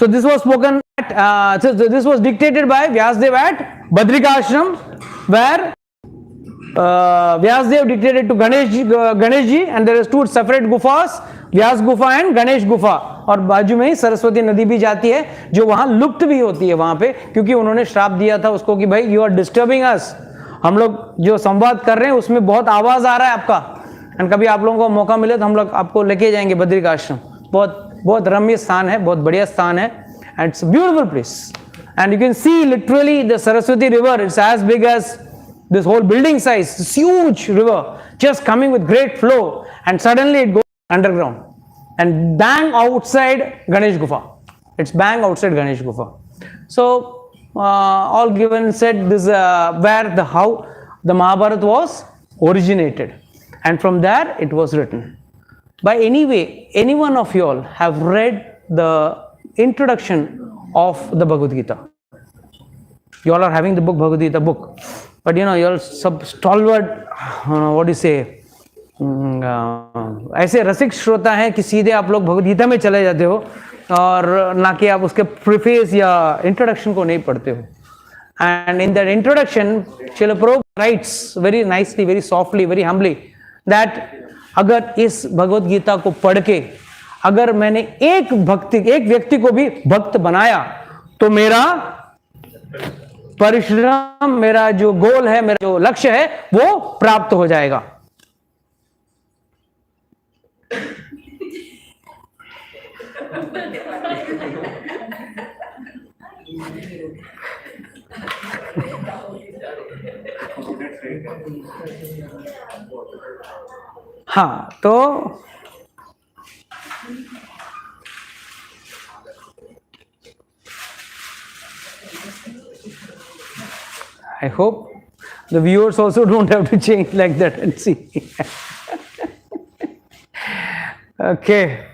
So this was spoken at, this was dictated by Vyasdev at Badrika Ashram, where Vyasdev dictated to Ganesh ji, and there is two separate gufas, Vyas Gufa and Ganesh Gufa, और बाजू में ही सरस्वती नदी भी जाती है जो वहां लुप्त भी होती है वहां पे, क्योंकि उन्होंने श्राप दिया था उसको कि भाई यू आर डिस्टर्बिंग अस, हम लोग जो संवाद कर रहे हैं उसमें बहुत आवाज आ रहा है आपका, एंड कभी आप लोगों को मौका मिले तो हम लोग आपको लेके जाएंगे बद्रिका आश्रम, बहुत बहुत रम्य स्थान है, बहुत बढ़िया स्थान है, and it's beautiful place, and you can see literally the Saraswati river, it's as big as this whole building size, this huge river just coming with great flow, and suddenly it goes underground and bang outside Ganesh Gufa. It's bang outside Ganesh Gufa. So all given said, this where how the Mahabharata was originated, and from there it was written. By any way, any one of you all have read the introduction of the Bhagavad Gita? You all are having the book Bhagavad Gita book. But you know, you're सब stalwart, what do you say, ऐसे रसिक श्रोता हैं कि सीधे आप लोग भगवद गीता में चले जाते हो और ना कि आप उसके प्रीफेस या इंट्रोडक्शन को नहीं पढ़ते हो. And in that introduction Srila Prabhupada writes very nicely, very softly, very humbly that अगर इस भगवद गीता को पढ़ के अगर मैंने एक व्यक्ति को भी भक्त बनाया तो मेरा परिश्रम, मेरा जो गोल है, मेरा जो लक्ष्य है वो प्राप्त हो जाएगा. हाँ, तो I hope the viewers also don't have to change like that and see. Okay.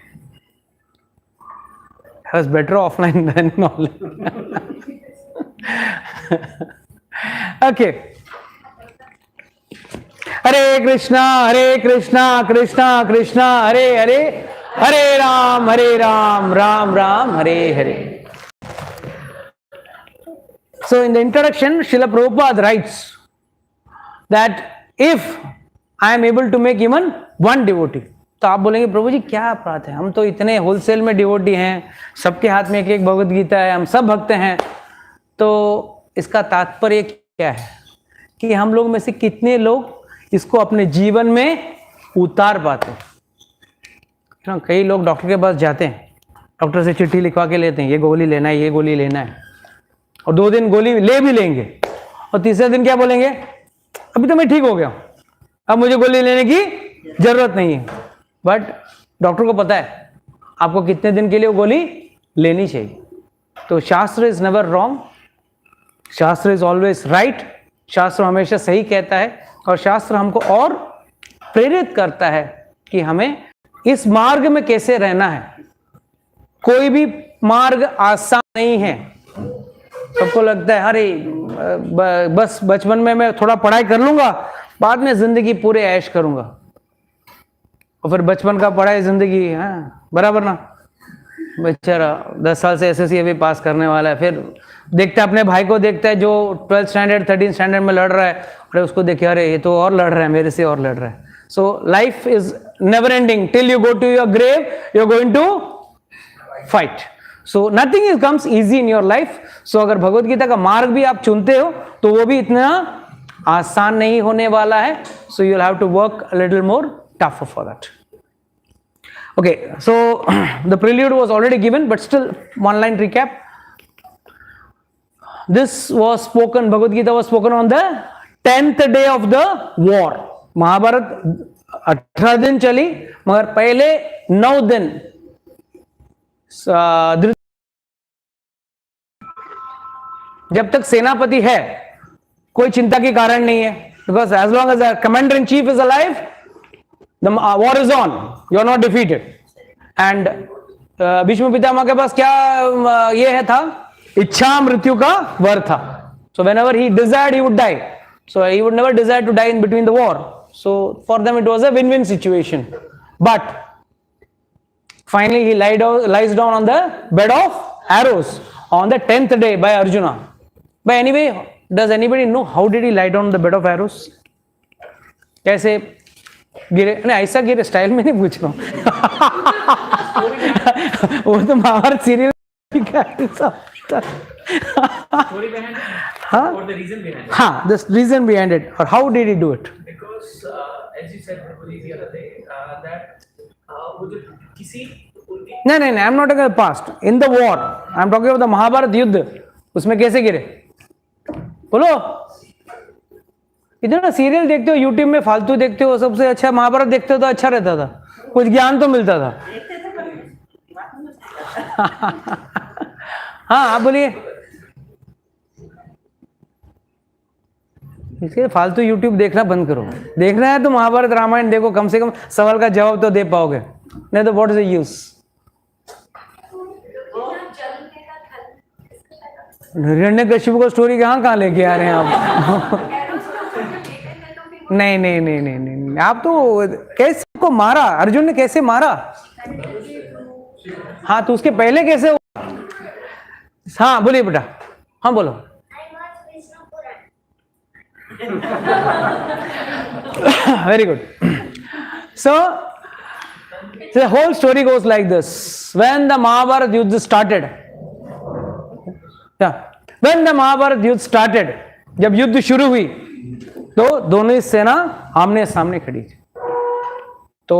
It was better offline than online. Okay. Hare Krishna, Krishna Krishna, Hare Hare, Hare Ram, Ram Ram, Hare Hare. So in the introduction, Srila Prabhupada writes that if I am able to make even one devotee, तो आप बोलेंगे प्रभु जी क्या बात है, हम तो इतने wholesale में डिवोटी हैं, सबके हाथ में एक एक भगवद गीता है, हम सब भक्त हैं. तो इसका तात्पर्य क्या है कि हम लोग में से कितने लोग इसको अपने जीवन में उतार पाते हैं. कई लोग डॉक्टर के पास जाते हैं, डॉक्टर से चिट्ठी लिखवा के लेते हैं, ये गोली लेना है, ये गोली लेना है, और 2 दिन गोली ले भी लेंगे और तीसरे दिन क्या बोलेंगे, अभी तो मैं ठीक हो गया, अब मुझे गोली लेने की जरूरत नहीं है. बट डॉक्टर को पता है आपको कितने दिन के लिए वो गोली लेनी चाहिए. तो शास्त्र इज नेवर रॉन्ग, शास्त्र इज ऑलवेज राइट, शास्त्र हमेशा सही कहता है, और शास्त्र हमको और प्रेरित करता है कि हमें इस मार्ग में कैसे रहना है. कोई भी मार्ग आसान नहीं है. सबको लगता है अरे बस बचपन में मैं थोड़ा पढ़ाई कर लूंगा, बाद में जिंदगी पूरे ऐश करूंगा, और फिर बचपन का पढ़ाई जिंदगी, हाँ बराबर ना. बेचारा 10 साल से एसएससी अभी पास करने वाला है, फिर देखता है अपने भाई को, देखता है जो 12th स्टैंडर्ड 13th स्टैंडर्ड में लड़ रहा है, अरे उसको देखिए अरे ये तो और लड़ रहा है, मेरे से और लड़ रहा है. So life is never ending, till you go to your grave you are going to fight. So nothing comes easy in your life. So अगर भगवत गीता का मार्ग भी आप चुनते हो तो वो भी इतना आसान नहीं होने वाला है. So you will have to work a little more tough for that. Okay, so the prelude was already given, but still one line recap. This was spoken, Bhagavad Gita was spoken on the 10th day of the war. Mahabharata 18 दिन चली, मगर पहले 9 दिन जब तक सेनापति है कोई चिंता की कारण नहीं है, because as long as the commander in chief is alive, the war is on, you are not defeated. And Bhishma Pitamah के पास क्या ये है था, इच्छा मृत्यु का वर था. So whenever he desired he would die, so he would never desire to die in between the war. So for them it was a win-win situation. But finally he lies down on the bed of arrows on the 10th day by Arjuna. By anyway, does anybody know how did he lie down on the bed of arrows? कैसे गिरे? नहीं, ऐसा गिरे style में नहीं पूछ रहा हूँ. वो तो महाभारत सीरियल हाँ, the reason behind it, or how did he do it? Because as you said the other day that वो जो किसी नहीं, I am not talking past. In the war I am talking of the Mahabharata युद्ध. उसमें कैसे गिरे? बोलो. इतना सीरियल देखते हो, यूट्यूब में फालतू देखते हो, सबसे अच्छा महाभारत देखते हो तो अच्छा रहता था, कुछ ज्ञान तो मिलता था. हाँ, आप बोलिए. इसके फालतू यूट्यूब देखना बंद करो. देखना है तो महाभारत रामायण देखो, कम से कम सवाल का जवाब तो दे पाओगे, नहीं तो what is the use. Hiranyakashipu को स्टोरी कहाँ लेके आ रहे हैं आप? नहीं, आप तो कैसे को मारा अर्जुन ने, कैसे मारा? हाँ, तो उसके पहले कैसे हुआ? हाँ बोलिए बेटा. हाँ बोलो. Very good. So the whole story goes like this. When the Mahabharata Yuddha started, when the Mahabharata Yuddha started, जब युद्ध शुरू हुई तो दोनों ही सेना आमने सामने खड़ी थी. तो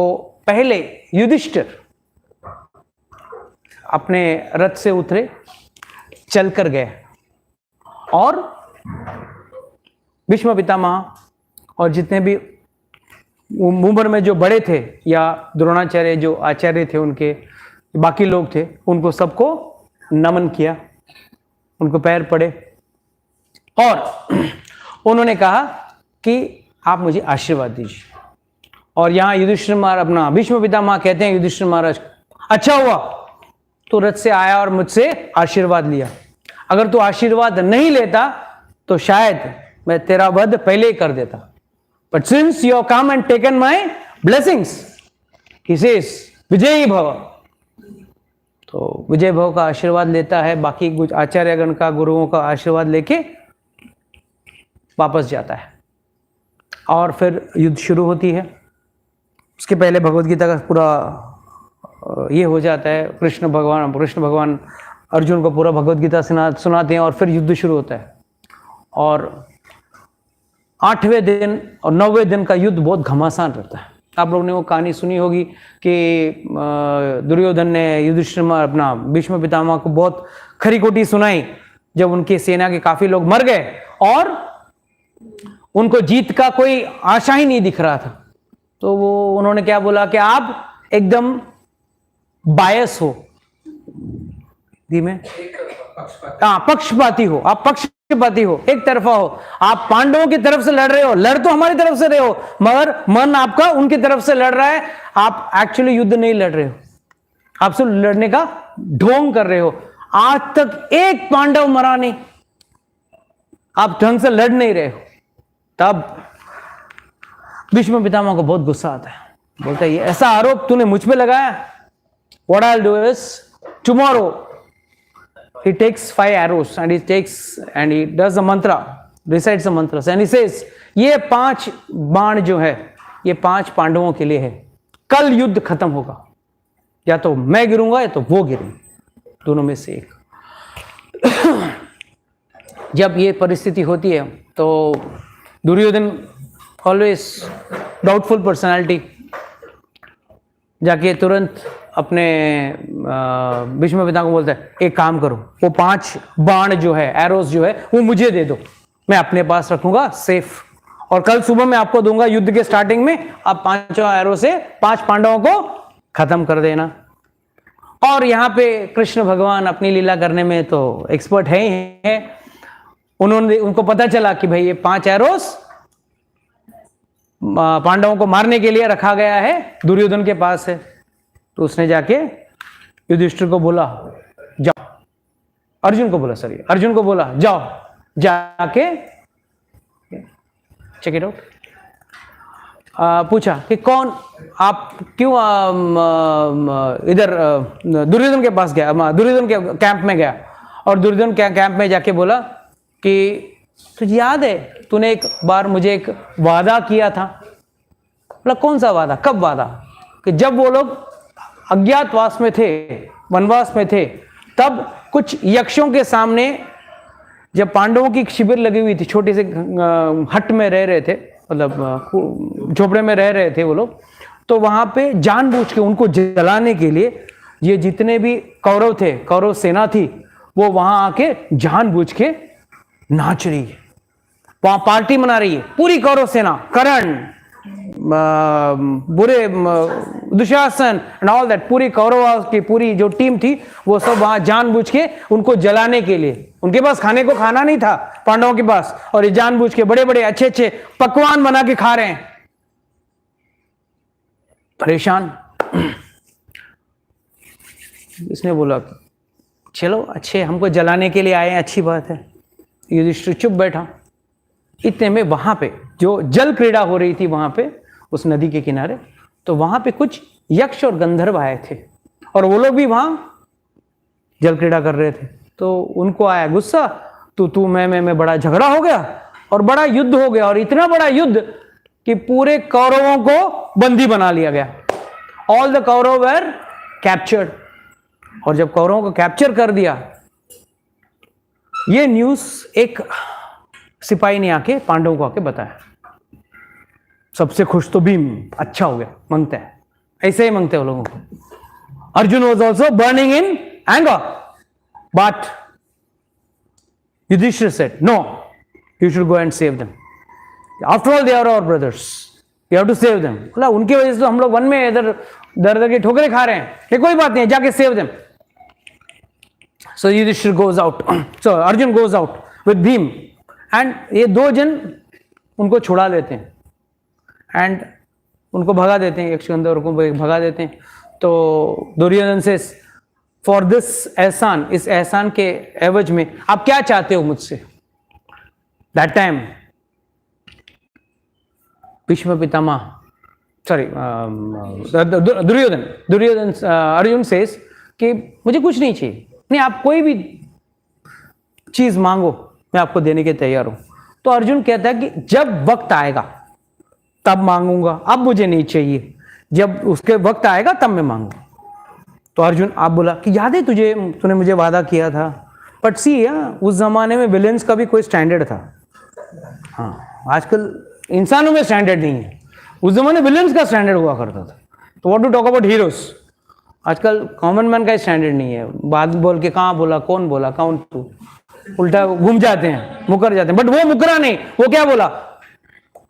पहले युधिष्ठिर अपने रथ से उतरे, चलकर गए, और भीष्म पितामह और जितने भी उम्र में जो बड़े थे या द्रोणाचार्य जो आचार्य थे, उनके बाकी लोग थे, उनको सबको नमन किया, उनको पैर पड़े, और उन्होंने कहा कि आप मुझे आशीर्वाद दीजिए. और यहाँ युधिष्ठिर महाराज, अपना भीष्म पितामह कहते हैं, युधिष्ठिर महाराज अच्छा हुआ तो रथ से आया और मुझसे आशीर्वाद लिया. अगर तू आशीर्वाद नहीं लेता तो शायद मैं तेरा वध पहले ही कर देता. But since you have come and taken my blessings, he says विजयी भव. तो विजय भव का आशीर्वाद लेता है, बाकी कुछ आचार्यगण का, गुरुओं का आशीर्वाद लेके वापस जाता है, और फिर युद्ध शुरू होती है. उसके पहले भगवद गीता का पूरा ये हो जाता है. कृष्ण भगवान अर्जुन को पूरा भगवद गीता सुनाते हैं, और फिर युद्ध शुरू होता है. और 8वें दिन और 9वें दिन का युद्ध बहुत घमासान रहता है. आप लोगों ने वो कहानी सुनी होगी कि दुर्योधन ने युधिष्ठिर अपना भीष्म पितामह को बहुत खरी खोटी सुनाई, जब उनकी सेना के काफी लोग मर गए और उनको जीत का कोई आशा ही नहीं दिख रहा था. तो वो उन्होंने क्या बोला कि आप एकदम बायस हो, धीमे, पक्षपाती हो, आप पक्षपाती हो, एक तरफा हो. आप पांडवों की तरफ से लड़ रहे हो, लड़ तो हमारी तरफ से रहे हो, मगर मन आपका उनकी तरफ से लड़ रहा है. आप एक्चुअली युद्ध नहीं लड़ रहे हो, आप सिर्फ लड़ने का ढोंग कर रहे हो. आज तक एक पांडव मरा नहीं, आप ढंग से लड़ नहीं रहे हो. तब भीष्म पितामह को बहुत गुस्सा आता है. बोलता है, ये ऐसा आरोप तूने मुझ पे लगाया. What I'll do is tomorrow he takes 5 arrows and he does the mantra, recites the mantras, and he says, ये 5 बाण जो है ये 5 पांडवों के लिए है. कल युद्ध खत्म होगा, या तो मैं गिरूंगा या तो वो गिरेंगे, दोनों में से एक. जब ये परिस्थिति होती है तो दुर्योधन, ऑलवेज डाउटफुल पर्सनालिटी, जाके तुरंत अपने भीष्म पिता को बोलता है, एक काम करो, वो 5 बाण जो है, एरोस जो है, वो मुझे दे दो, मैं अपने पास रखूंगा सेफ, और कल सुबह मैं आपको दूंगा युद्ध के स्टार्टिंग में. आप 5 एरो से 5 पांडवों को खत्म कर देना. और यहाँ पे कृष्ण भगवान अपनी लीला करने में तो एक्सपर्ट है ही है. उनको पता चला कि भाई ये 5 एरोस पांडवों को मारने के लिए रखा गया है, दुर्योधन के पास है. तो उसने जाके युधिष्ठिर को बोला, जाओ, अर्जुन को बोला जाओ, जाके चेक इट आउट. पूछा कि कौन आप क्यों इधर दुर्योधन के पास गया, दुर्योधन के कैंप में गया, और दुर्योधन के कैंप में जाके बोला कि तुझे याद है तूने एक बार मुझे एक वादा किया था। बोला कौन सा वादा, कब वादा? कि जब वो लोग अज्ञातवास में थे, वनवास में थे, तब कुछ यक्षों के सामने, जब पांडवों की शिविर लगी हुई थी, छोटे से हट में रह रहे थे, मतलब झोपड़े में रह रहे थे वो लोग, तो वहां पे जानबूझ के उनको जलाने के लिए ये जितने भी कौरव थे, कौरव सेना थी, वो वहां आके जानबूझ के नाच रही है, वहां पार्टी मना रही है पूरी कौरव सेना, कर्ण, बुरे, दुशासन एंड ऑल दैट, पूरी कौरव की पूरी जो टीम थी वो सब वहां जानबूझ के उनको जलाने के लिए, उनके पास खाने को खाना नहीं था पांडवों के पास, और ये जानबूझ के बड़े बड़े अच्छे अच्छे पकवान बना के खा रहे हैं, परेशान। इसने बोला चलो अच्छे, हमको जलाने के लिए आए हैं, अच्छी बात है। युधिष्ठिर चुप बैठा। इतने में वहां पे जो जल क्रीड़ा हो रही थी वहां पे उस नदी के किनारे, तो वहां पे कुछ यक्ष और गंधर्व आए थे, और वो लोग भी वहां जल क्रीड़ा कर रहे थे। तो उनको आया गुस्सा, तू मैं बड़ा झगड़ा हो गया और बड़ा युद्ध हो गया, और इतना बड़ा युद्ध कि पूरे कौरवों को बंदी बना लिया गया। All the Kaurava were captured. और जब कौरवों को कैप्चर कर दिया, ये न्यूज एक सिपाही ने आके पांडवों को आके बताया। सबसे खुश तो भीम, अच्छा हो गया, मांगता है, ऐसे ही मांगते हैं वो लोगों को। Arjuna was also burning in anger, but Yudhishthira said no, you should go and save them, after all they are our brothers, you have to save them. बोला उनकी वजह से तो हम लोग वन में इधर दर दर की ठोकरें खा रहे हैं, ये कोई बात नहीं है, जाके save them. So Yudhishthira goes out, so Arjuna goes out with Bhima, and ये दो जन उनको छुड़ा लेते हैं एंड उनको भगा देते हैं, यक्षगंधर्व को भगा देते हैं। तो दुर्योधन से फॉर दिस एहसान, इस एहसान के एवज में आप क्या चाहते हो मुझसे? That time Bhishma Pitamah, sorry Duryodhana Arjuna says कि मुझे कुछ नहीं चाहिए, नहीं आप कोई भी चीज मांगो मैं आपको देने के तैयार हूं। तो अर्जुन कहता है कि जब वक्त आएगा तब मांगूंगा, अब मुझे नहीं चाहिए, जब उसके वक्त आएगा तब मैं मांगूंगा। तो अर्जुन आप बोला कि याद है तूने मुझे वादा किया था, बट सी उस जमाने में विलेंस का भी कोई स्टैंडर्ड था। हाँ, आजकल इंसानों में स्टैंडर्ड नहीं है, उस जमाने विलेंस का स्टैंडर्ड हुआ करता था। तो what to talk about heroes, आजकल कॉमन मैन का स्टैंडर्ड नहीं है। बात बोल के कहाँ बोला, कौन बोला, कौन तू, उल्टा घूम जाते हैं, मुकर जाते हैं। बट वो मुकरा नहीं, वो क्या बोला,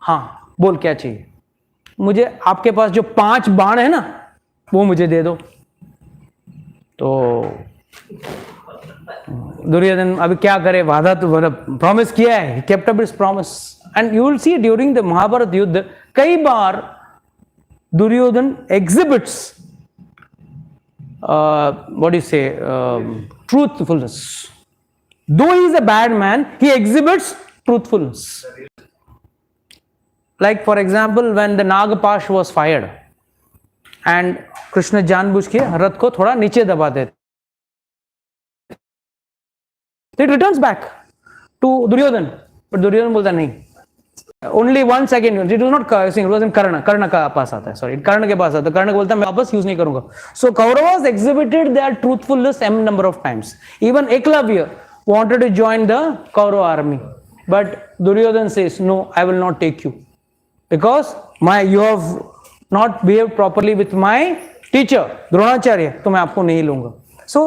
हाँ बोल क्या चाहिए मुझे, आपके पास जो 5 बाण है ना वो मुझे दे दो। तो दुर्योधन अभी क्या करे, वादा तो प्रॉमिस किया है, kept up his promise. And you will see during the Mahabharata युद्ध कई बार Duryodhana exhibits what do you say, truthfulness. Though he is a bad man, he exhibits truthfulness. Like for example, when the Nagapash was fired and Krishna जानबूझ के रथ को थोड़ा नीचे दबा देते, it returns back to Duryodhan, but Duryodhan बोलता नहीं, only 1 second, it was not cursing, it was in कर्ण का पास आता है, sorry, कर्ण के पास आता है, कर्ण बोलता है मैं वापस यूज नहीं करूंगा। So Kauravas exhibited their truthfulness m number of times. Even Eklavya wanted to join the Kaurava army, but Duryodhan says no, I will not take you because you have not behaved properly with my teacher Dronacharya, तो मैं आपको नहीं लूंगा। So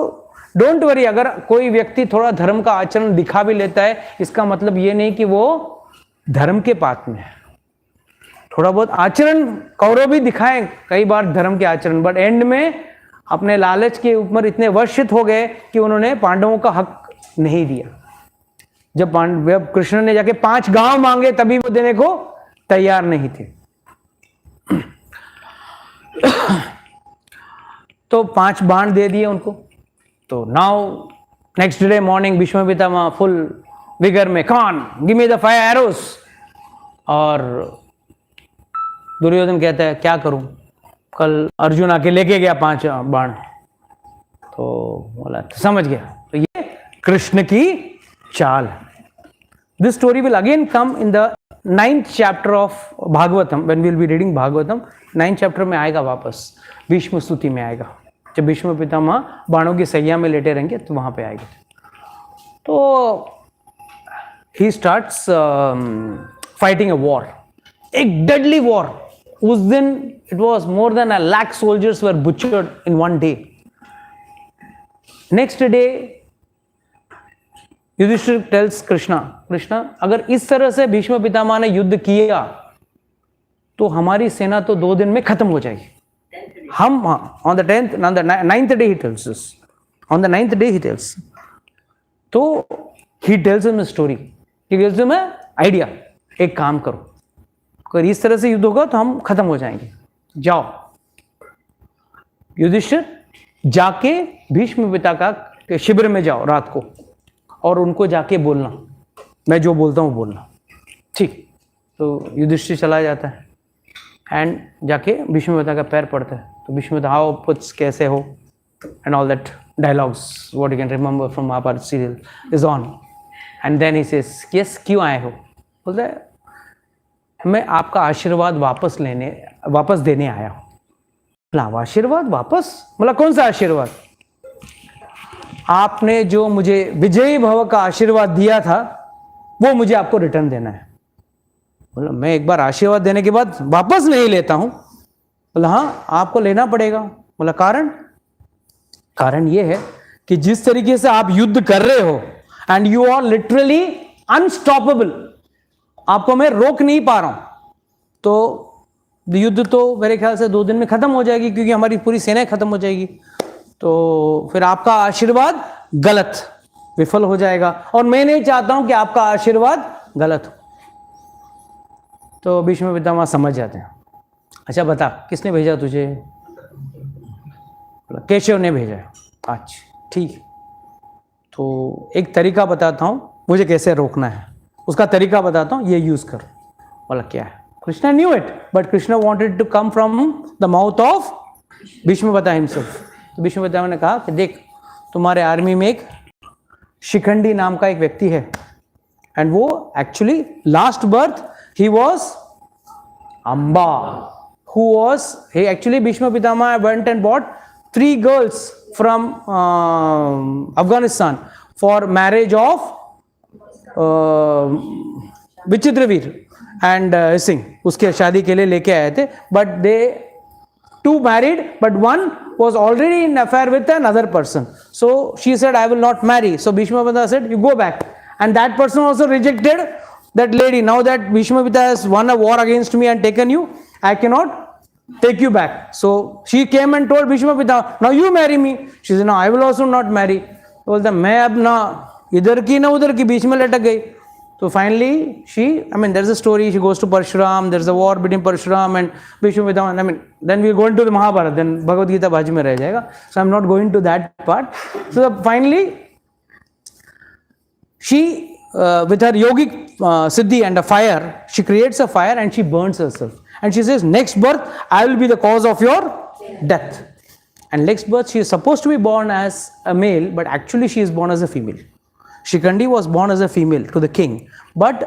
don't worry, अगर कोई व्यक्ति थोड़ा धर्म का आचरण दिखा भी लेता है, इसका मतलब ये नहीं कि वो धर्म के पात में है। थोड़ा बहुत आचरण कौरव भी दिखाएं कई बार धर्म के आचरण, बट एंड में अपने लालच के ऊपर इतने वर्षित हो गए कि उन्होंने पांडवों का हक नहीं दिया। जब कृष्ण ने जाके 5 गांव मांगे तभी वो देने को तैयार नहीं थे। तो 5 बाण दे दिए उनको। तो now next day morning Bhishma Pitamah full vigour में, come on give me the 5 arrows, और दुर्योधन कहता है क्या करूं, कल अर्जुन आके लेके गया 5 बाण, तो बोला तो समझ गया, तो ये कृष्ण की चाल। This story will again come in the 9th chapter of Bhagavatam, when we will be reading Bhagavatam. 9th chapter में आएगा, वापस भीष्म स्तुति में आएगा, जब भीष्म पितामह बाणों की सैया में लेटे रहेंगे तो वहां पे आएगा। तो he starts fighting a war, a deadly war. उस दिन it was more than 1 lakh soldiers were butchered in one day. Next day Yudhishthir tells Krishna, Krishna अगर इस तरह से भीष्म पितामह ने युद्ध किया तो हमारी सेना तो 2 दिन में खत्म हो जाएगी। हम on the 10th, on the 9th day he tells us, on the 9th day he tells, तो he tells him a story, कि मैं आइडिया, एक काम करो, अगर इस तरह से युद्ध होगा तो हम खत्म हो जाएंगे, जाओ युधिष्ठिर जाके भीष्म पिता का शिविर में जाओ रात को, और उनको जाके बोलना, मैं जो बोलता हूँ बोलना, ठीक। तो युधिष्ठिर चला जाता है एंड जाके भीष्म पिता का पैर पड़ता है, तो भीष्म पिता हाउ पुट्स कैसे हो and all that dialogues what you can remember from Mahabharata serial is on. And then he says yes क्यों आए हो, बोलता है मैं आपका आशीर्वाद वापस देने आया हूँ। बोला आशीर्वाद वापस, बोला कौन सा आशीर्वाद, आपने जो मुझे विजयी भव का आशीर्वाद दिया था वो मुझे आपको रिटर्न देना है। बोला मैं एक बार आशीर्वाद देने के बाद वापस नहीं लेता हूं। बोला हाँ आपको लेना पड़ेगा। बोला कारण ये है कि जिस तरीके से आप युद्ध कर रहे हो and you are literally unstoppable, आपको मैं रोक नहीं पा रहा हूं, तो युद्ध तो मेरे ख्याल से 2 दिन में खत्म हो जाएगी, क्योंकि हमारी पूरी सेना खत्म हो जाएगी, तो फिर आपका आशीर्वाद गलत विफल हो जाएगा, और मैं नहीं चाहता हूं कि आपका आशीर्वाद गलत हो। तो भीष्म पितामह समझ जाते हैं। अच्छा बता किसने भेजा तुझे, केशव ने भेजा। अच्छा ठीक, तो एक तरीका बताता हूं मुझे कैसे रोकना है, उसका तरीका बताता हूं, ये यूज कर। बोला क्या है, Krishna knew it, but Krishna wanted to come from the mouth of Bhishma Pita himself. तो भीष्म पितामह ने कहा कि देख तुम्हारे आर्मी में एक शिखंडी नाम का एक व्यक्ति है, एंड वो actually last birth he was Amba, who was he actually Bhishma Pitama went and bought 3 girls from Afghanistan for marriage of Vichitraveer and Singh, उसके शादी के लिए लेके आए थे, but they 2 married, but one was already in affair with another person, so she said I will not marry. So Bhishma Pitama said you go back, and that person also rejected that lady. Now that Bhishma Pitama has won a war against me and taken you, I cannot take you back. So she came and told Bhishma Pitama, now you marry me. She said no, I will also not marry. बोलता मैं अब ना इधर की ना उधर की बीच में लटक गई। तो finally she, I mean there is a story, she goes to Parshuram, there is a war between Parshuram and Bhishma Pitama. I mean then we go into the Mahabharata, then Bhagavad Gita बाजू में रह जाएगा, so I'm not going to that part. So finally she with her yogic siddhi and a fire, she creates a fire and she burns herself, and she says next birth I will be the cause of your death. And next birth she is supposed to be born as a male, but actually she is born as a female. Shikhandi was born as a female to the king, but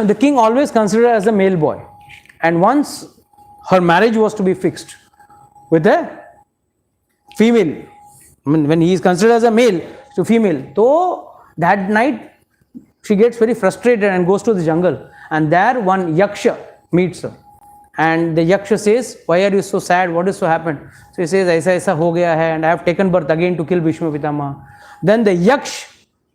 the king always considered her as a male boy, and once her marriage was to be fixed with a female, I mean when he is considered as a male to female, so that night she gets very frustrated and goes to the jungle, and there one yaksha meets her, and the yaksha says why are you so sad, what is so happened? So he says aisa aisa ho gaya hai and I have taken birth again to kill Bhishma Pitama. Then the yaksh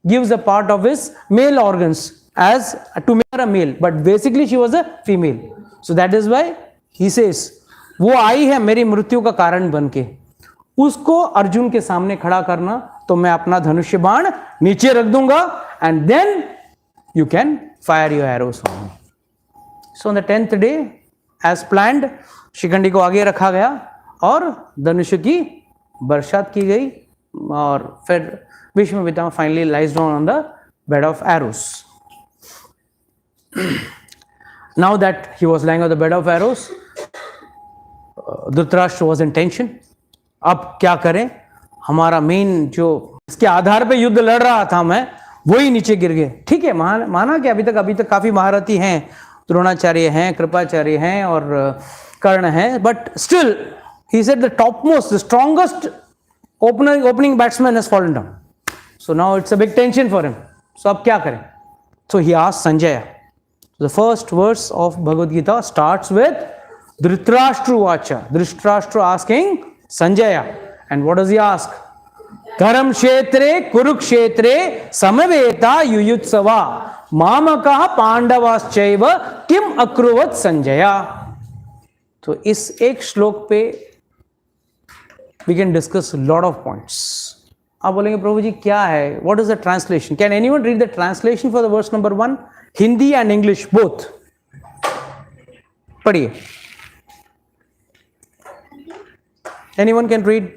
gives a part of his male organs as to make her a male, but basically she was a female. So that is why he says वो आई है मेरी मृत्यु का कारण बनके, उसको अर्जुन के सामने खड़ा करना तो मैं अपना धनुष्य बाण नीचे रख दूंगा, and then you can fire your arrows on me. So on the 10th day as planned, Shikhandi को आगे रखा गया और धनुष्य की बरसात की गई, और फिर Bhishma Pitamah finally lies down on the bed of arrows. Now that he was lying on the bed of arrows, Dhritarashtra was in tension. अब क्या करें? हमारा मेन जो इसके आधार पे युद्ध लड़ रहा था मैं, वही नीचे गिर गए. ठीक है, माना कि अभी तक काफी महारथी हैं, द्रोणाचार्य हैं, कृपाचार्य हैं और कर्ण हैं, but still he said the topmost, the strongest opening batsman has fallen down. So now it's a big tension for him. So अब क्या करें? So he asked Sanjaya. The first verse of Bhagavad Gita starts with Dhritarashtra Vacha. Dhritarashtra asking Sanjaya. And what does he ask? Dharam Kshetre Kurukshetre Samaveta Yuyutsava Mamakaha Pandavaschaiva Kim Akruvat Sanjaya. तो इस एक श्लोक पे we can discuss a lot of points. आप बोलेंगे प्रभु जी क्या है? What is the translation? Can anyone read the translation for the verse number 1? Hindi and English both. पढ़िए. Anyone can read?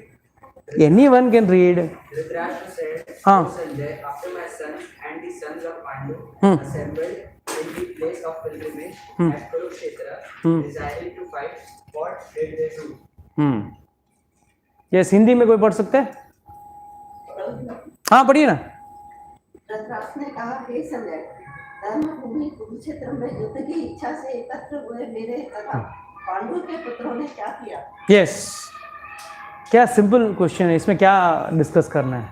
Anyone can read. Dhritarashtra said, हाँ. Sanjay, after my sons and the sons of Pandu assembled in the place of pilgrimage at Kurukshetra, desiring to fight, what did they do? Yes, Hindi में कोई पढ़ सकते हैं? हाँ पढ़िए ना. धृतराष्ट्र ने कहा, हे संजय, धर्मभूमि कुरुक्षेत्र में युद्ध की इच्छा से एकत्र हुए मेरे तथा पांडु के पुत्रों ने क्या किया? यस, क्या सिंपल क्वेश्चन है, इसमें क्या डिस्कस करना है?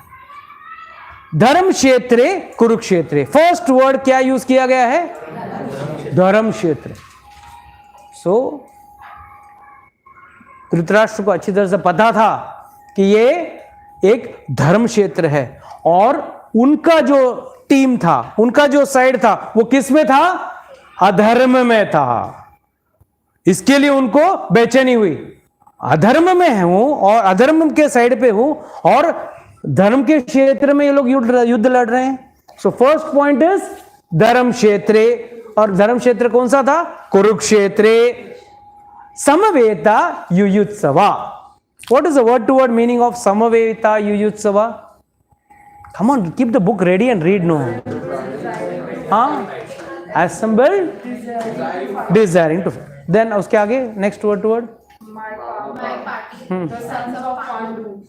धर्म क्षेत्रे कुरुक्षेत्रे, फर्स्ट वर्ड क्या यूज किया गया है? धर्म क्षेत्र. सो धृतराष्ट्र को अच्छी तरह से पता था कि ये एक धर्म क्षेत्र है और उनका जो टीम था, उनका जो साइड था, वो किस में था? अधर्म में था. इसके लिए उनको बेचैनी हुई. अधर्म में हूं और अधर्म के साइड पे हूं और धर्म के क्षेत्र में ये लोग युद्ध लड़ रहे हैं. सो फर्स्ट पॉइंट इज धर्म क्षेत्रे. और धर्म क्षेत्र कौन सा था? कुरुक्षेत्रे. Samaveta Yuyutsava. What is the word to word meaning of Samaveta Yuyutsava? Come on, keep the book ready and read. No. Assembled, desiring to. Then उसके आगे next word to word. My party, the sons of Pandu.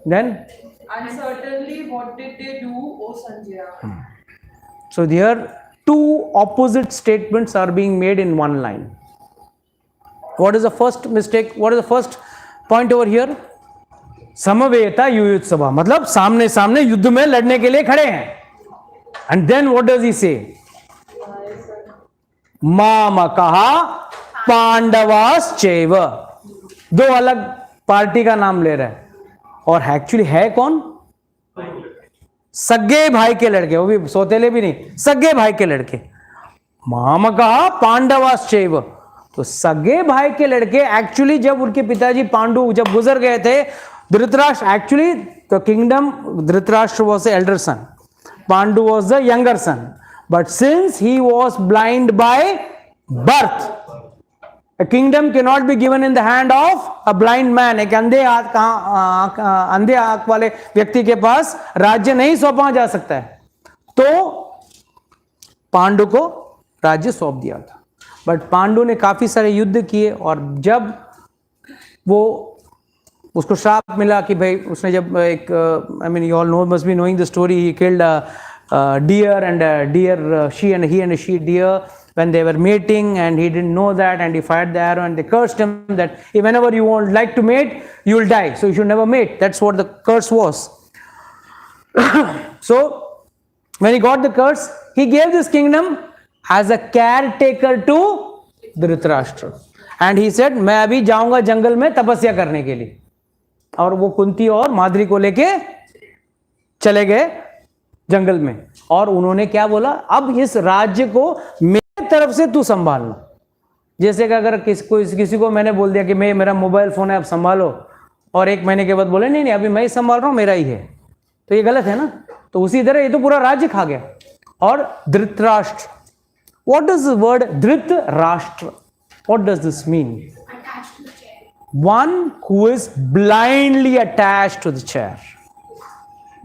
Then. And certainly, what did they do, O Sanjaya? So here two opposite statements are being made in one line. What is the first mistake? What is the first point over here? Samaveta Yuyutsava. मतलब सामने सामने युद्ध में लड़ने के लिए खड़े हैं. And then what does he say? मामकः पांडवाश्चैव. दो अलग पार्टी का नाम ले रहा है और एक्चुअली है कौन? सगे भाई के लड़के, वो भी सौतेले भी नहीं, सगे भाई के लड़के. मामकः पांडवाश्चैव. तो सगे भाई के लड़के एक्चुअली जब उनके पिताजी पांडु जब गुजर गए थे, Dhritarashtra actually the kingdom, Dhritarashtra was the elder son, Pandu was the younger son. But since he was blind by birth, a kingdom cannot be given in the hand of a blind man. एक अंधे आंख वाले व्यक्ति के पास राज्य नहीं सौंपा जा सकता है. तो पांडु को राज्य सौंप दिया था. बट पांडु ने काफी सारे युद्ध किए और जब वो उसको श्राप मिला कि भाई उसने जब एक I mean you all know must be knowing the story, he killed deer and deer he and she deer when they were mating, and he didn't know that, and he fired the arrow and they cursed him that if whenever you won't like to mate, you will die, so you should never mate. That's what the curse was. So when he got the curse, he gave this kingdom as a caretaker to Dhritarashtra, and he said मैं अभी जाऊंगा जंगल में तपस्या करने के लिए. और वो कुंती और माद्री को लेके चले गए जंगल में. और उन्होंने क्या बोला? अब इस राज्य को मेरे तरफ से तू संभालना. जैसे कि अगर किसी को मैंने बोल दिया कि मैं मेरा मोबाइल फोन है आप संभालो, और एक महीने के बाद बोले नहीं नहीं अभी मैं ही संभाल रहा हूं, मेरा ही है, तो ये गलत है ना. तो उसी तरह ये तो पूरा राज्य खा गया. और Dhritarashtra, what does the word Dhritarashtra, what does this mean? One who is blindly attached to the chair.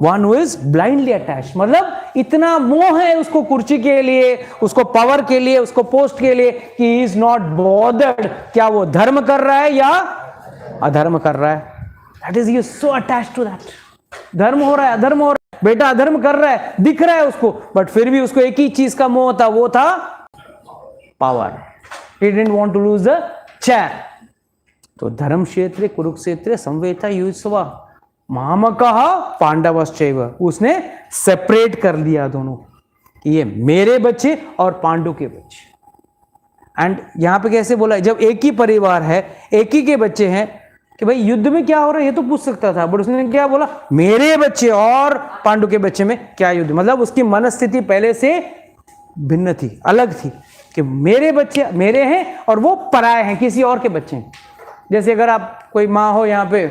One who is blindly attached, मतलब इतना मोह है उसको कुर्सी के लिए, उसको पावर के लिए, उसको पोस्ट के लिए कि ही इज नॉट बॉदर्ड क्या वो धर्म कर रहा है या अधर्म कर रहा है. That is he so attached to that. धर्म हो रहा है, अधर्म हो रहा है, बेटा अधर्म कर रहा है, दिख रहा है उसको, बट फिर भी उसको एक ही चीज का मोह था, वो था power. He didn't want to lose the chair. तो धर्म क्षेत्र कुरुक्षेत्र संवेता युत्सवा मामकः पांडवश्चैव, उसने सेपरेट कर लिया दोनों, ये मेरे बच्चे और पांडु के बच्चे. एंड यहां पे कैसे बोला है, जब एक ही परिवार है, एक ही के बच्चे हैं, कि भाई युद्ध में क्या हो रहा है ये तो पूछ सकता था, बट उसने क्या बोला, मेरे बच्चे और पांडु के बच्चे में क्या युद्ध. मतलब उसकी मनस्थिति पहले से भिन्न थी, अलग थी, कि मेरे बच्चे मेरे हैं और वो पराये हैं, किसी और के बच्चे हैं. जैसे अगर आप कोई माँ हो यहाँ पे,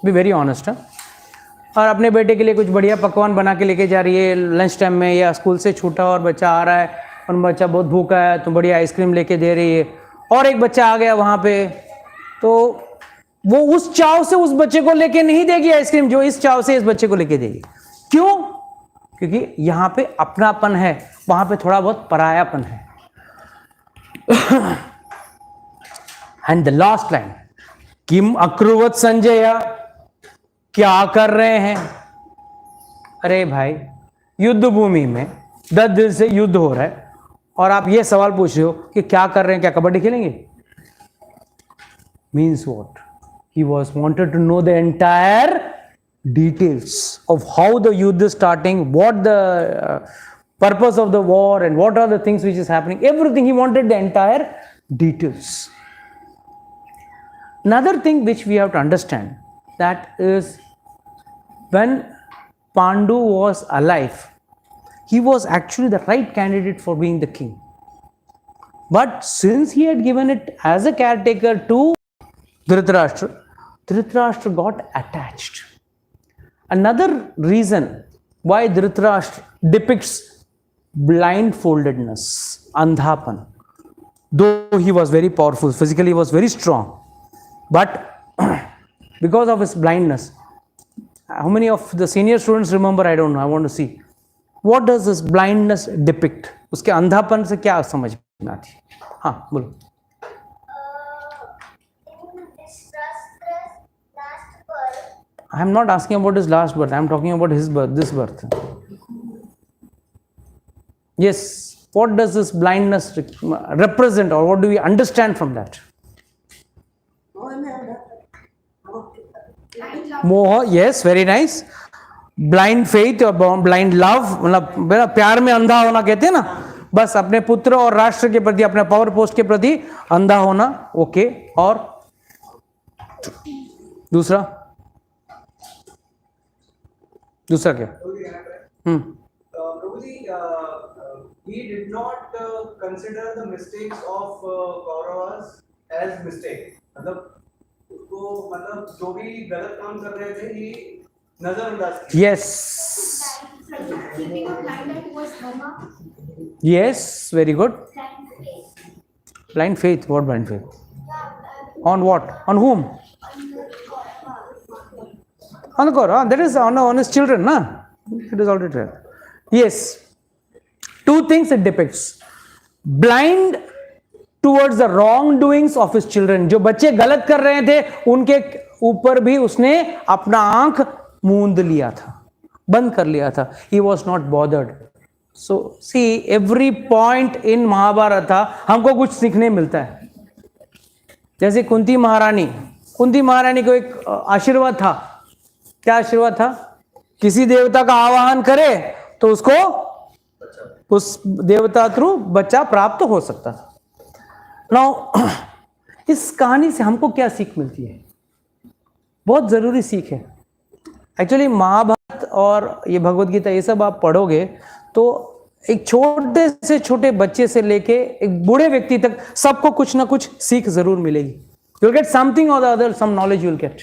बी वेरी ऑनेस्ट, और अपने बेटे के लिए कुछ बढ़िया पकवान बना के लेके जा रही है लंच टाइम में, या स्कूल से छूटा और बच्चा आ रहा है और बच्चा बहुत भूखा है तो बढ़िया आइसक्रीम लेके दे रही है, और एक बच्चा आ गया वहाँ पे, तो वो उस चाव से उस बच्चे को लेके नहीं देगी आइसक्रीम जो इस चाव से इस बच्चे को लेके देगी. क्यों? क्योंकि यहां पे अपनापन है, वहां पे थोड़ा बहुत परायापन है. एंड द लास्ट लाइन, किम अक्रुवत संजय, क्या कर रहे हैं. अरे भाई युद्ध भूमि में 10 दिन से युद्ध हो रहा है और आप ये सवाल पूछ रहे हो कि क्या कर रहे हैं, क्या कबड्डी खेलेंगे. Means what? He was wanted to know the entire details of how the Yuddha is starting, what the purpose of the war and what are the things which is happening. Everything, he wanted the entire details. Another thing which we have to understand, that is when Pandu was alive, he was actually the right candidate for being the king. But since he had given it as a caretaker to Dhritarashtra, Dhritarashtra got attached. Another reason why Dhritarashtra depicts blindfoldedness, andhapan, though he was very powerful, physically he was very strong, but because of his blindness, how many of the senior students remember? I don't know, I want to see. What does this blindness depict? उसके अंधापन से क्या समझ में आती है? हाँ बोलो. I am not asking about his last birth. I am talking about his birth, this birth. Yes. What does this blindness represent, or what do we understand from that? Moha. Yes, very nice. Blind faith or blind love. मतलब प्यार में अंधा होना कहते हैं ना, बस अपने पुत्र और राष्ट्र के प्रति, अपने पावर पोस्ट के प्रति अंधा होना. ओके. और दूसरा क्या? प्रभु जी, he did not consider the mistakes of Kauravas as mistake. मतलब जो भी गलत काम कर रहे थे he नजरअंदाज किया. Yes. Yes, very good. Blind faith. What blind faith? On what? On whom? On the Kaurava. That is on his children, na? It is already there. Yes. Two things it depicts. Blind towards the wrongdoings of his children. जो बच्चे गलत कर रहे थे उनके ऊपर भी उसने अपना आंख मूंद लिया था, बंद कर लिया था. He was not bothered. So see, every point in Mahabharat हमको कुछ सीखने मिलता है. जैसे कुंती महारानी को एक आशीर्वाद था. क्या आशीर्वाद था? किसी देवता का आवाहन करे तो उसको उस देवता थ्रू बच्चा प्राप्त हो सकता था. नाउ इस कहानी से हमको क्या सीख मिलती है? बहुत जरूरी सीख है. एक्चुअली महाभारत और ये भगवत गीता ये सब आप पढ़ोगे तो एक छोटे से छोटे बच्चे से लेके एक बूढ़े व्यक्ति तक सबको कुछ ना कुछ सीख जरूर मिलेगी. You'll get something or the other, some knowledge you'll get.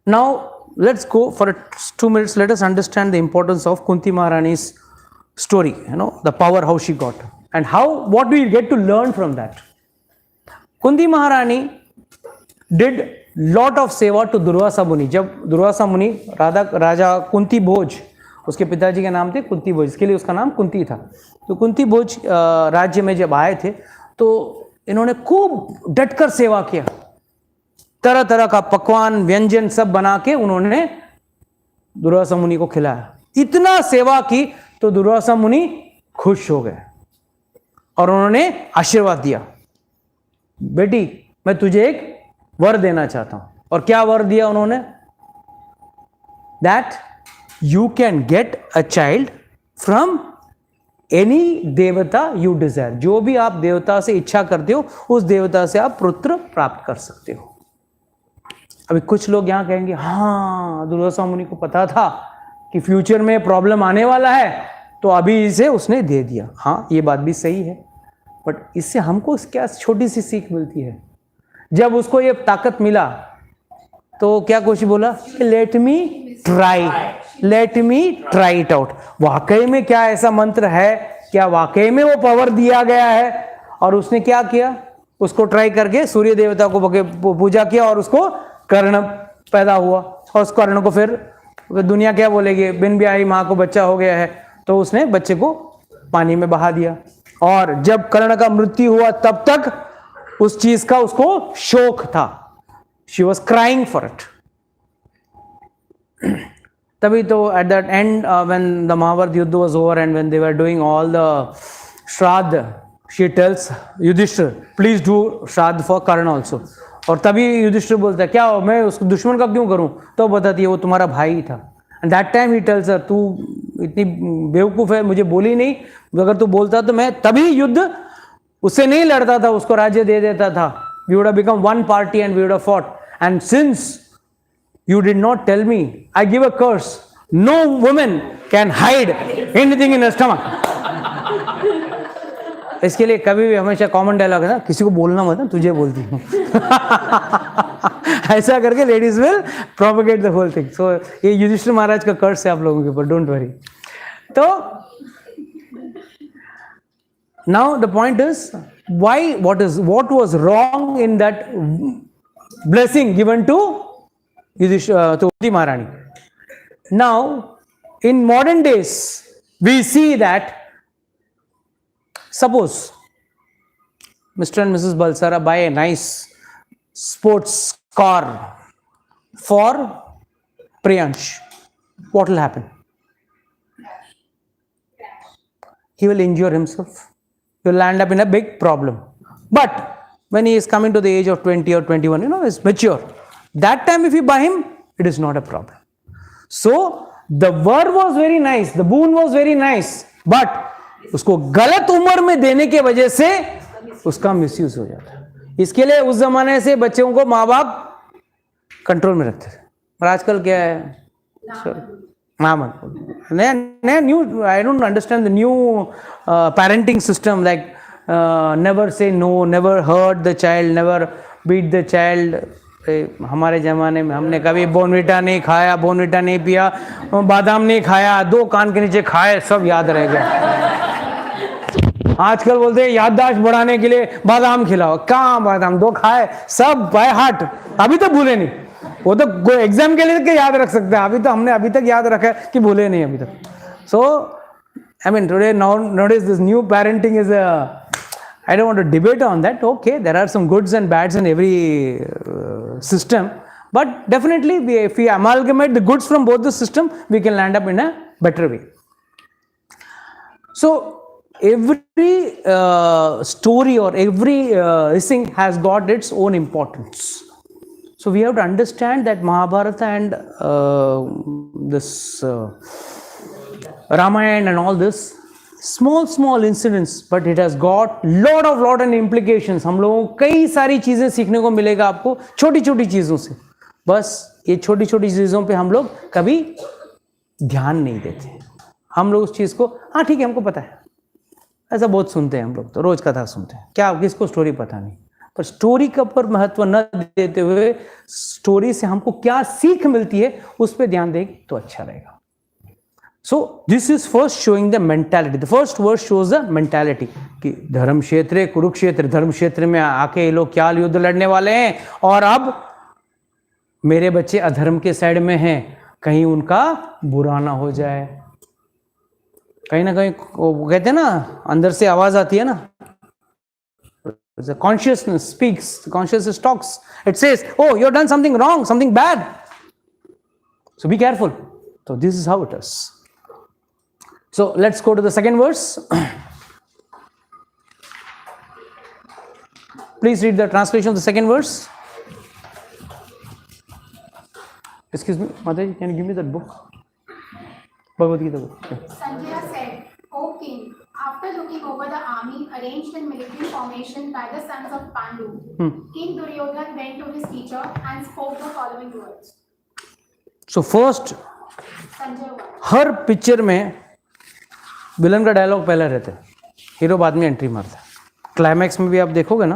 Now let's go for 2 minutes. Let us understand the importance of Kunti Maharani's story. The power how she got, and what do we get to learn from that. Kunti Maharani did lot of सेवा to Durvasa मुनि. जब दुर्वासा मुनि राजा कुंती भोज, उसके पिताजी के नाम थे कुंती भोज, इसके लिए उसका नाम कुंती था. तो कुंती भोज राज्य में जब आए थे तो इन्होंने खूब डटकर सेवा किया. तरह तरह का पकवान व्यंजन सब बना के उन्होंने दुर्वासा मुनि को खिलाया. इतना सेवा की तो दुर्वासा मुनि खुश हो गए और उन्होंने आशीर्वाद दिया, बेटी मैं तुझे एक वर देना चाहता हूं. और क्या वर दिया उन्होंने? That you can get a child from any देवता यू डिजायर. जो भी आप देवता से इच्छा करते हो उस देवता से आप पुत्र प्राप्त कर सकते हो. अभी कुछ लोग यहां कहेंगे हाँ दुर्वासा मुनि को पता था कि फ्यूचर में प्रॉब्लम आने वाला है तो अभी इसे उसने दे दिया. हाँ ये बात भी सही है, बट इससे हमको क्या छोटी सी सीख मिलती है. जब उसको ये ताकत मिला तो क्या कोशिश बोला, let me try it out. वाकई में क्या ऐसा मंत्र है, क्या वाकई में वो पावर दिया गया है? और उसने क्या किया, उसको ट्राई करके सूर्य देवता को पूजा किया और उसको कर्ण पैदा हुआ. और उस कर्ण को फिर दुनिया क्या बोलेगी, बिन ब्याही माँ को बच्चा हो गया है, तो उसने बच्चे को पानी में बहा दिया. और जब कर्ण का मृत्यु हुआ तब तक उस चीज का उसको शोक था. She was crying for it. तभी तो at that end when the Mahabharata युद्ध was over and when they were doing all the shraddha, she tells Yudhishthira please do shraddha for Karna also. और तभी युधिष्ठिर बोलता है क्या हो, मैं उस दुश्मन का क्यों करूं? तो बताती है वो तुम्हारा भाई था. And that time he tells her तू इतनी बेवकूफ है, मुझे बोली नहीं, अगर तू बोलता तो मैं तभी युद्ध उससे नहीं लड़ता था, उसको राज्य दे देता था. We would have become one party and we would have fought. And since you did not tell me, I give a curse, no woman can hide anything in her stomach. इसके लिए कभी भी हमेशा कॉमन डायलॉग है ना, किसी को बोलना मत, तुझे बोलती हूँ. ऐसा करके ladies will propagate the whole thing. So ये युधिष्ठिर महाराज का कर्स है आप लोगों के ऊपर, डोंट वरी. तो now the point is why, what was wrong in that blessing given to Yudhishthira, to Kunti Maharani. Now in modern days we see that suppose Mr. and Mrs. Balsara buy a nice sports car for Priyansh. What will happen? He will injure himself. He will land up in a big problem. But when he is coming to the age of 20 or 21, is mature. That time if you buy him, it is not a problem. So the word was very nice, the boon was very nice, but उसको गलत उम्र में देने के वजह से उसका misuse हो जाता है. इसके लिए उस जमाने से बच्चों को माँ बाप कंट्रोल में रखते थे. और आजकल क्या है, new, I don't understand the new parenting system, like never say no, never hurt the child, never beat the child. हमारे ज़माने में हमने कभी बोनविटा नहीं खाया, बोनविटा नहीं पिया, बादाम नहीं खाया, 2 कान के नीचे खाए, सब याद रह गया. आजकल बोलते हैं याददाश्त बढ़ाने के लिए बादाम खिलाओ. कहाँ बादाम, 2 खाए, सब बाय हार्ट. अभी तक भूले नहीं. वो तो एग्जाम के लिए याद रख सकते हैं, हमने अभी तक याद रखा है कि भूले नहीं अभी तक. So I mean today nowadays this new parenting is I don't want to debate on that. Okay, there are some goods and bads in every system, but definitely if we amalgamate the goods from both the system, we can land up in a better way. So every story or every thing has got its own importance. So we have to understand that Mahabharata and this Ramayana and all this, small incidents, but it has got lot and implications. हम लोगों को कई सारी चीजें सीखने को मिलेगा आपको छोटी चीजों से. बस ये छोटी चीजों पे हम लोग कभी ध्यान नहीं देते. हम लोग उस चीज को हाँ ठीक है हमको पता है, ऐसा बहुत सुनते हैं हम लोग, तो रोज कथा सुनते हैं, क्या किसको स्टोरी पता नहीं. पर स्टोरी का पर महत्व न देते हुए स्टोरी से हमको क्या सीख मिलती है उस पर ध्यान दें तो अच्छा रहेगा. So this is first showing the mentality. The first verse shows the mentality कि धर्म क्षेत्र कुरुक्षेत्र, धर्म क्षेत्र में आके ये लोग क्या युद्ध लड़ने वाले हैं. और अब मेरे बच्चे अधर्म के साइड में हैं, कहीं उनका बुरा ना हो जाए। कहीं ना कहीं वो कहते हैं ना, अंदर से आवाज आती है ना, the consciousness speaks, the consciousness talks, it says, oh, you have done something wrong, something bad, so be careful. So this is how it is. So let's go to the second verse. Please read the translation of the second verse. Excuse me, Mataji, can you give me that book? Bhagavad Gita book. Yeah. Sanjaya said, O king, after looking over the army arranged in military formation by the sons of Pandu, King Duryodhan went to his teacher and spoke the following words. So first, Sanjay 1. Her picture में villain का dialogue पहले रहता है, hero बाद में entry मारता है। Climax में भी आप देखोगे ना,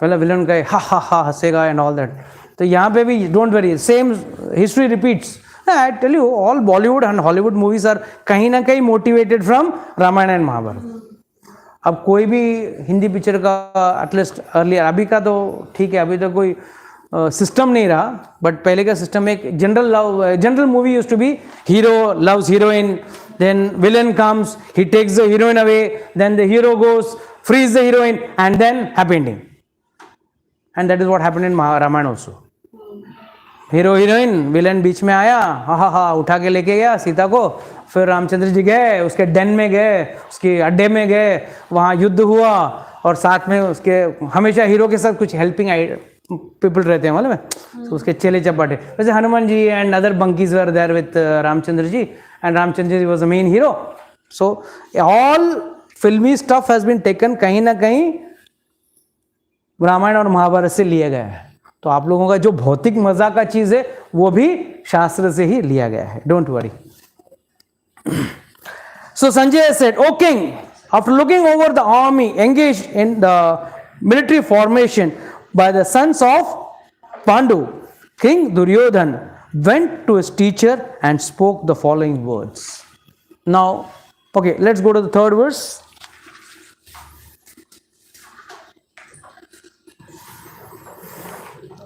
पहले विलन का हा हा हा हंसेगा एंड ऑल दैट। तो यहाँ पे भी don't worry, same history repeats. I tell you, all Bollywood and Hollywood movies are कहीं ना कहीं motivated from Ramayana and Mahabharata. अब कोई भी हिंदी पिक्चर का एटलीस्ट अर्लियर, अभी का तो ठीक है, अभी तो कोई सिस्टम नहीं रहा, बट पहले का सिस्टम एक general love, general movie used to be hero loves heroine, then villain comes, he takes the heroine away, then the hero goes, frees the heroine, and then happy ending. And that is what happened in Ramayana also. Hero heroine, villain बीच में आया, हा हा हा उठा के लेके गया सीता को, फिर रामचंद्र जी गए, उसके डेन में गए, उसके अड्डे में गए, वहाँ युद्ध हुआ, और साथ में उसके हमेशा हीरो के साथ कुछ हेल्पिंग पीपल रहते हैं मालूम है, तो उसके चेले चपाटे, वैसे Hanuman ji and other monkeys were there with Ramchandra ji, and Ramchandra ji was the main hero. So all फिल्मी स्टफ हैज बीन टेकन कहीं ना कहीं रामायण और महाभारत से लिया गया है. तो आप लोगों का जो भौतिक मजा का चीज है वो भी शास्त्र से ही लिया गया है. Don't worry. So Sanjay said, O king, after looking over the army engaged in the military formation by the sons of Pandu, King Duryodhan went to his teacher and spoke the following words. Now, okay, let's go to the third verse.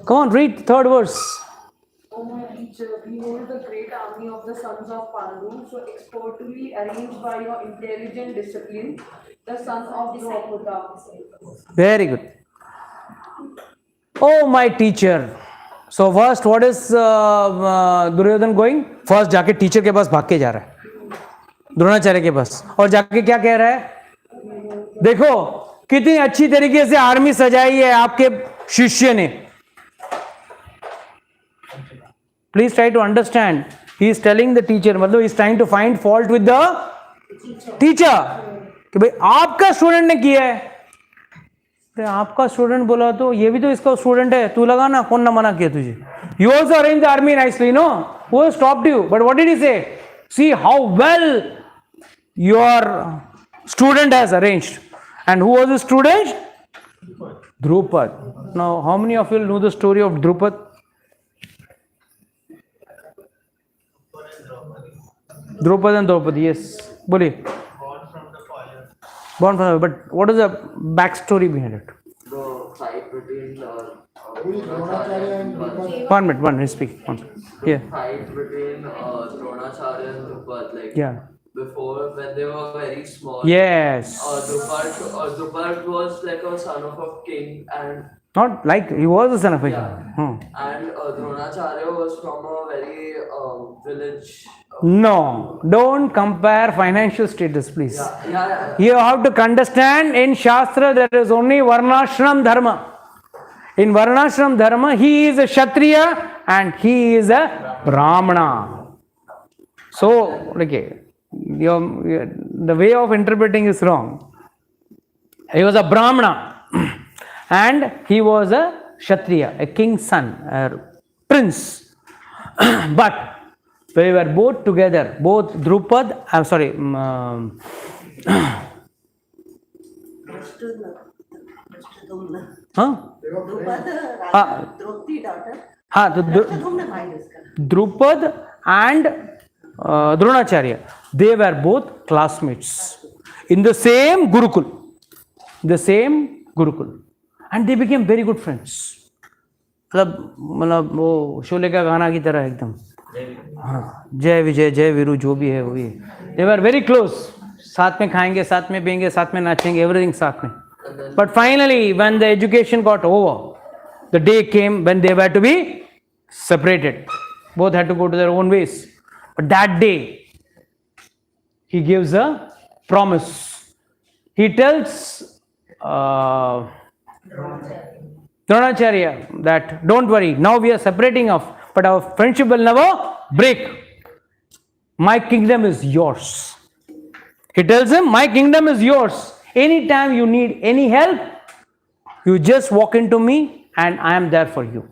Come on, read the third verse. O my teacher, behold the great army of the sons of Pandu, so expertly arranged by your intelligent discipline, the son of Draupadi. Very good. Oh my teacher. So first, what is Duryodhan going? First जाके teacher के पास भाग के जा रहा है, द्रोणाचार्य के पास, और जाके क्या कह रहा है? देखो कितनी अच्छी तरीके से आर्मी सजाई है आपके शिष्य ने. Please try to understand. He is telling the teacher, मतलब he is trying to find fault with the teacher. कि भाई आपका स्टूडेंट ने किया है. तो आपका स्टूडेंट बोला तो ये भी तो इसका स्टूडेंट है, तू लगा ना, कौन ना मना किया तुझे? You also arranged the army nicely, no? Who has stopped you? But what did he say? See how well your student has arranged. And who was the student? Drupad. Now, how many of you know the story of Drupad? Drupad and Draupadi, yes. Boli. Born from the fire. Born from, but what is the backstory behind it? The fight between Dronacharya and Drupad. 1 minute, 1 minute, speak. 1 minute. Yeah. Fight between Dronacharya and Drupad, like Yeah. before when they were very small. Yes. Drupad was like a son of a king, and Not like he was the son of a Yeah. king. and Dronacharya was from a very village. No, don't compare financial status, please. Yeah. You have to understand, in Shastra there is only Varnashram Dharma. In Varnashram Dharma, he is a Kshatriya and he is a Brahmana. So, okay, the way of interpreting is wrong. He was a Brahmana and he was a Kshatriya, a king's son, a prince. But they were both together, both Drupad, I'm sorry, huh? Draupadi daughter. हाँ, तो धृष्टद्युम्न भाई उसका. Drupad and Dronacharya, they were both classmates in the same Gurukul, and they became very good friends. मतलब वो शोले का गाना की तरह एकदम, हाँ, जय विजय जय वीरू जो भी है वही, दे वर वेरी क्लोज, साथ में खाएंगे, साथ में पिएंगे, साथ में नाचेंगे, एवरीथिंग साथ में. But finally when the education got over, the day came when they were to be separated, both had to go to their own ways. But that day he gives a promise. He tells Dronacharya that don't worry, now we are separating off, but our friendship will never break. My kingdom is yours. He tells him, my kingdom is yours. Anytime you need any help, you just walk into me and I am there for you.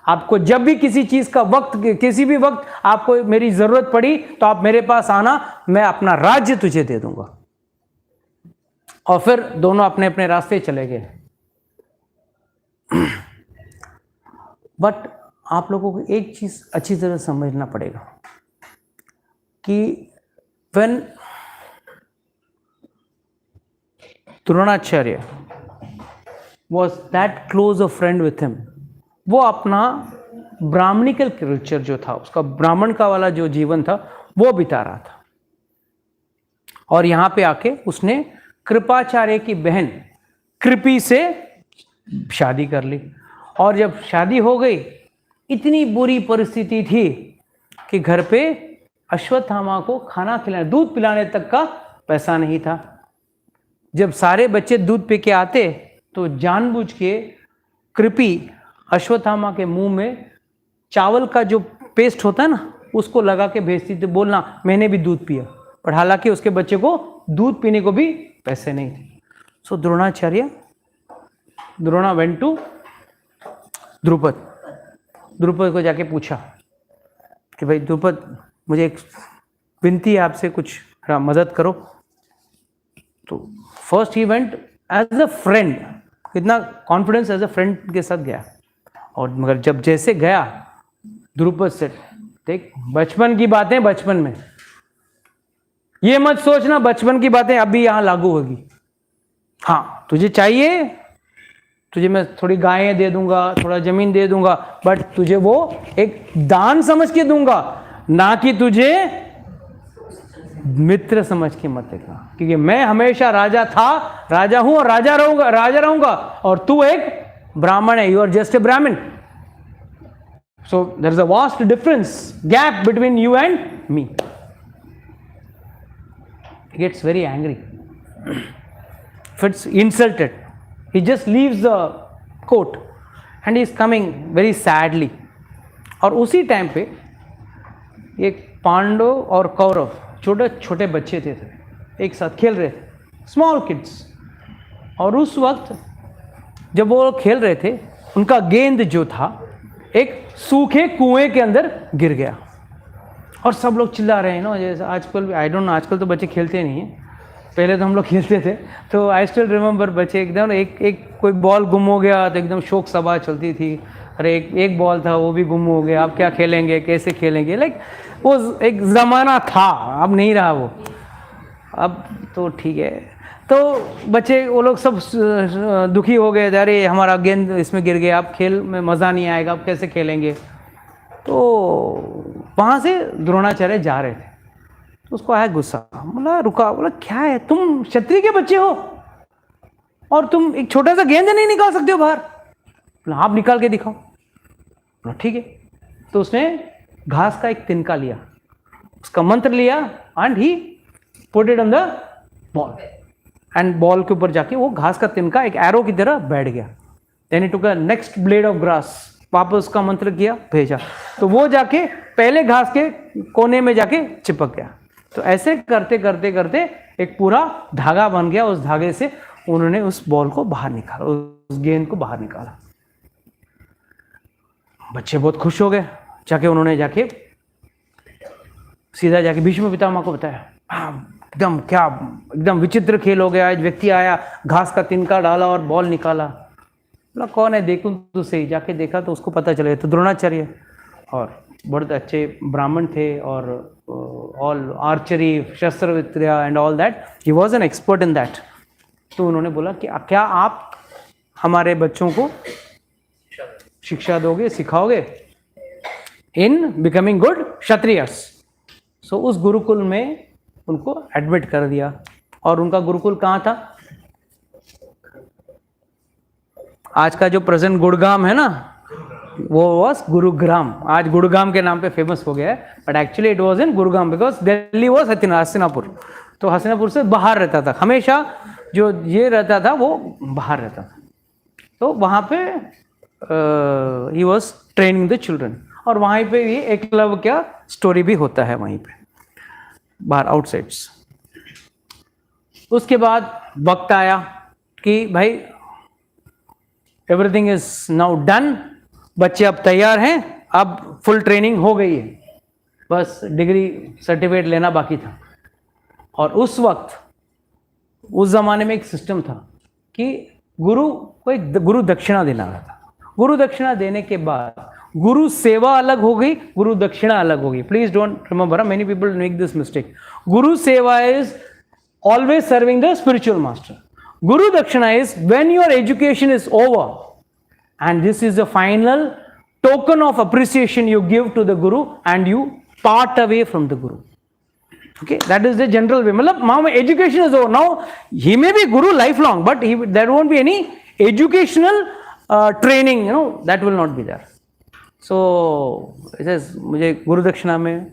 आपको जब भी किसी चीज का वक्त, किसी भी वक्त आपको मेरी जरूरत पड़ी तो आप मेरे पास आना, मैं अपना राज्य तुझे दे दूंगा. और फिर दोनों अपने अपने रास्ते चले गए. बट आप लोगों को एक चीज अच्छी तरह समझना पड़ेगा कि when Dronacharya was that close a friend with him, वो अपना ब्राह्मणिकल कल्चर जो था, उसका ब्राह्मण का वाला जो जीवन था वो बिता रहा था. और यहाँ पे आके उसने कृपाचार्य की बहन कृपी से शादी कर ली. और जब शादी हो गई, इतनी बुरी परिस्थिति थी कि घर पे अश्वत्थामा को खाना खिलाने, दूध पिलाने तक का पैसा नहीं था. जब सारे बच्चे दूध पी के आते तो जानबूझ के कृपी अश्वत्थामा के मुंह में चावल का जो पेस्ट होता है ना, उसको लगा के भेजती थी, बोलना मैंने भी दूध पिया. पर हालांकि उसके बच्चे को दूध पीने को भी पैसे नहीं थे. सो द्रोणा वेंट टू द्रुपद को जाके पूछा कि भाई द्रुपद, मुझे एक विनती है आपसे, कुछ मदद करो. तो first he went as a friend, कितना कॉन्फिडेंस एज अ फ्रेंड के साथ गया. और मगर जब जैसे गया, द्रुपद से, देख बचपन की बातें बचपन में, ये मत सोचना बचपन की बातें अभी यहां लागू होगी. हाँ, तुझे चाहिए, तुझे मैं थोड़ी गायें दे दूंगा, थोड़ा जमीन दे दूंगा, बट तुझे वो एक दान समझ के दूंगा, ना कि तुझे मित्र समझ के मत देखना. क्योंकि मैं हमेशा राजा था, राजा हूं और राजा रहूंगा, और तू एक ब्राह्मण है, you are just a Brahmin. So there is a vast difference, gap between you and me. He gets very angry, gets insulted. He just leaves the court and he is coming very sadly. और उसी time पे एक पांडव और कौरव, छोटे छोटे बच्चे थे, एक साथ खेल रहे थे, स्मॉल किड्स. और उस वक्त जब वो खेल रहे थे, उनका गेंद जो था एक सूखे कुएं के अंदर गिर गया. और सब लोग चिल्ला रहे हैं ना, जैसे आजकल आई डोंट नो, आजकल तो बच्चे खेलते नहीं हैं, पहले तो हम लोग खेलते थे. तो आई स्टिल रिमेंबर बच्चे एकदम एक कोई बॉल गुम हो गया तो एकदम शोक सभा चलती थी. अरे एक बॉल था वो भी गुम हो गया, अब क्या खेलेंगे, कैसे खेलेंगे. लाइक वो एक ज़माना था, अब नहीं रहा वो. अब तो ठीक है. तो बच्चे वो लोग सब दुखी हो गए, अरे हमारा गेंद इसमें गिर गया, अब खेल में मज़ा नहीं आएगा, अब कैसे खेलेंगे. तो वहाँ से द्रोणाचार्य जा रहे थे, तो उसको आया गुस्सा. बोला रुका, बोला क्या है, तुम क्षत्रिय के बच्चे हो और तुम एक छोटा सा गेंद नहीं निकाल सकते हो बाहर. बोला आप निकाल के दिखाओ. बोला ठीक है. तो उसने घास का एक तिनका लिया, उसका मंत्र लिया, and he put it on the ball, and ball के ऊपर जाके वो घास का तिनका एक एरो की तरह बैठ गया. Then he took a next blade of grass, वापस उसका मंत्र किया, भेजा, तो वो जाके पहले घास के कोने में जाके चिपक गया. तो ऐसे करते करते करते एक पूरा धागा बन गया. उस धागे से उन्होंने उस बॉल को बाहर निकाला, उस गेंद को बाहर निकाला. बच्चे बहुत खुश हो गए. जाके उन्होंने जाके सीधा जाके भीष्म पितामह को बताया, एकदम क्या एकदम विचित्र खेल हो गया, आज व्यक्ति आया, घास का तिनका डाला और बॉल निकाला. बोला कौन है, देखूं तो सही. जाके देखा तो उसको पता चला तो द्रोणाचार्य, और बहुत अच्छे ब्राह्मण थे, और ऑल आर्चरी, शस्त्र विद्या and all that, he was an expert in that. तो उन्होंने बोला कि क्या आप हमारे बच्चों को शिक्षा दोगे, सिखाओगे इन बिकमिंग गुड क्षत्रियस। सो उस गुरुकुल में उनको एडमिट कर दिया। और उनका गुरुकुल कहाँ था? आज का जो प्रेजेंट गुड़गाम है ना, वो वॉज गुरुग्राम। आज गुड़गाम के नाम पे फेमस हो गया है, but actually it was in Gurugram because Delhi was Hastinapur. तो हस्तिनापुर से बाहर रहता था, हमेशा जो ये रहता था वो बाहर रहता था। तो वहाँ पे he was training the children. और वहीं पे भी एकलव्य का स्टोरी भी होता है वहीं पे बाहर आउटसाइड्स। उसके बाद वक्त आया कि भाई एवरीथिंग इज नाउ डन, बच्चे अब तैयार हैं, अब फुल ट्रेनिंग हो गई है, बस डिग्री सर्टिफिकेट लेना बाकी था। और उस वक्त उस जमाने में एक सिस्टम था कि गुरु को एक गुरु दक्षिणा देना था। गुरु दक्षिणा देने के बाद गुरु सेवा अलग हो गई, गुरु दक्षिणा अलग हो गई। Please don't remember, many people make this mistake. गुरु सेवा is always serving the spiritual master. Guru Dakshina is when your education is over and this is the final token of appreciation you give to the Guru and you part away from the Guru. Okay, that is the general way. Now my education is over. Now he may be Guru lifelong, but there won't be any educational training, that will not be there. So it says, मुझे गुरु दक्षिणा में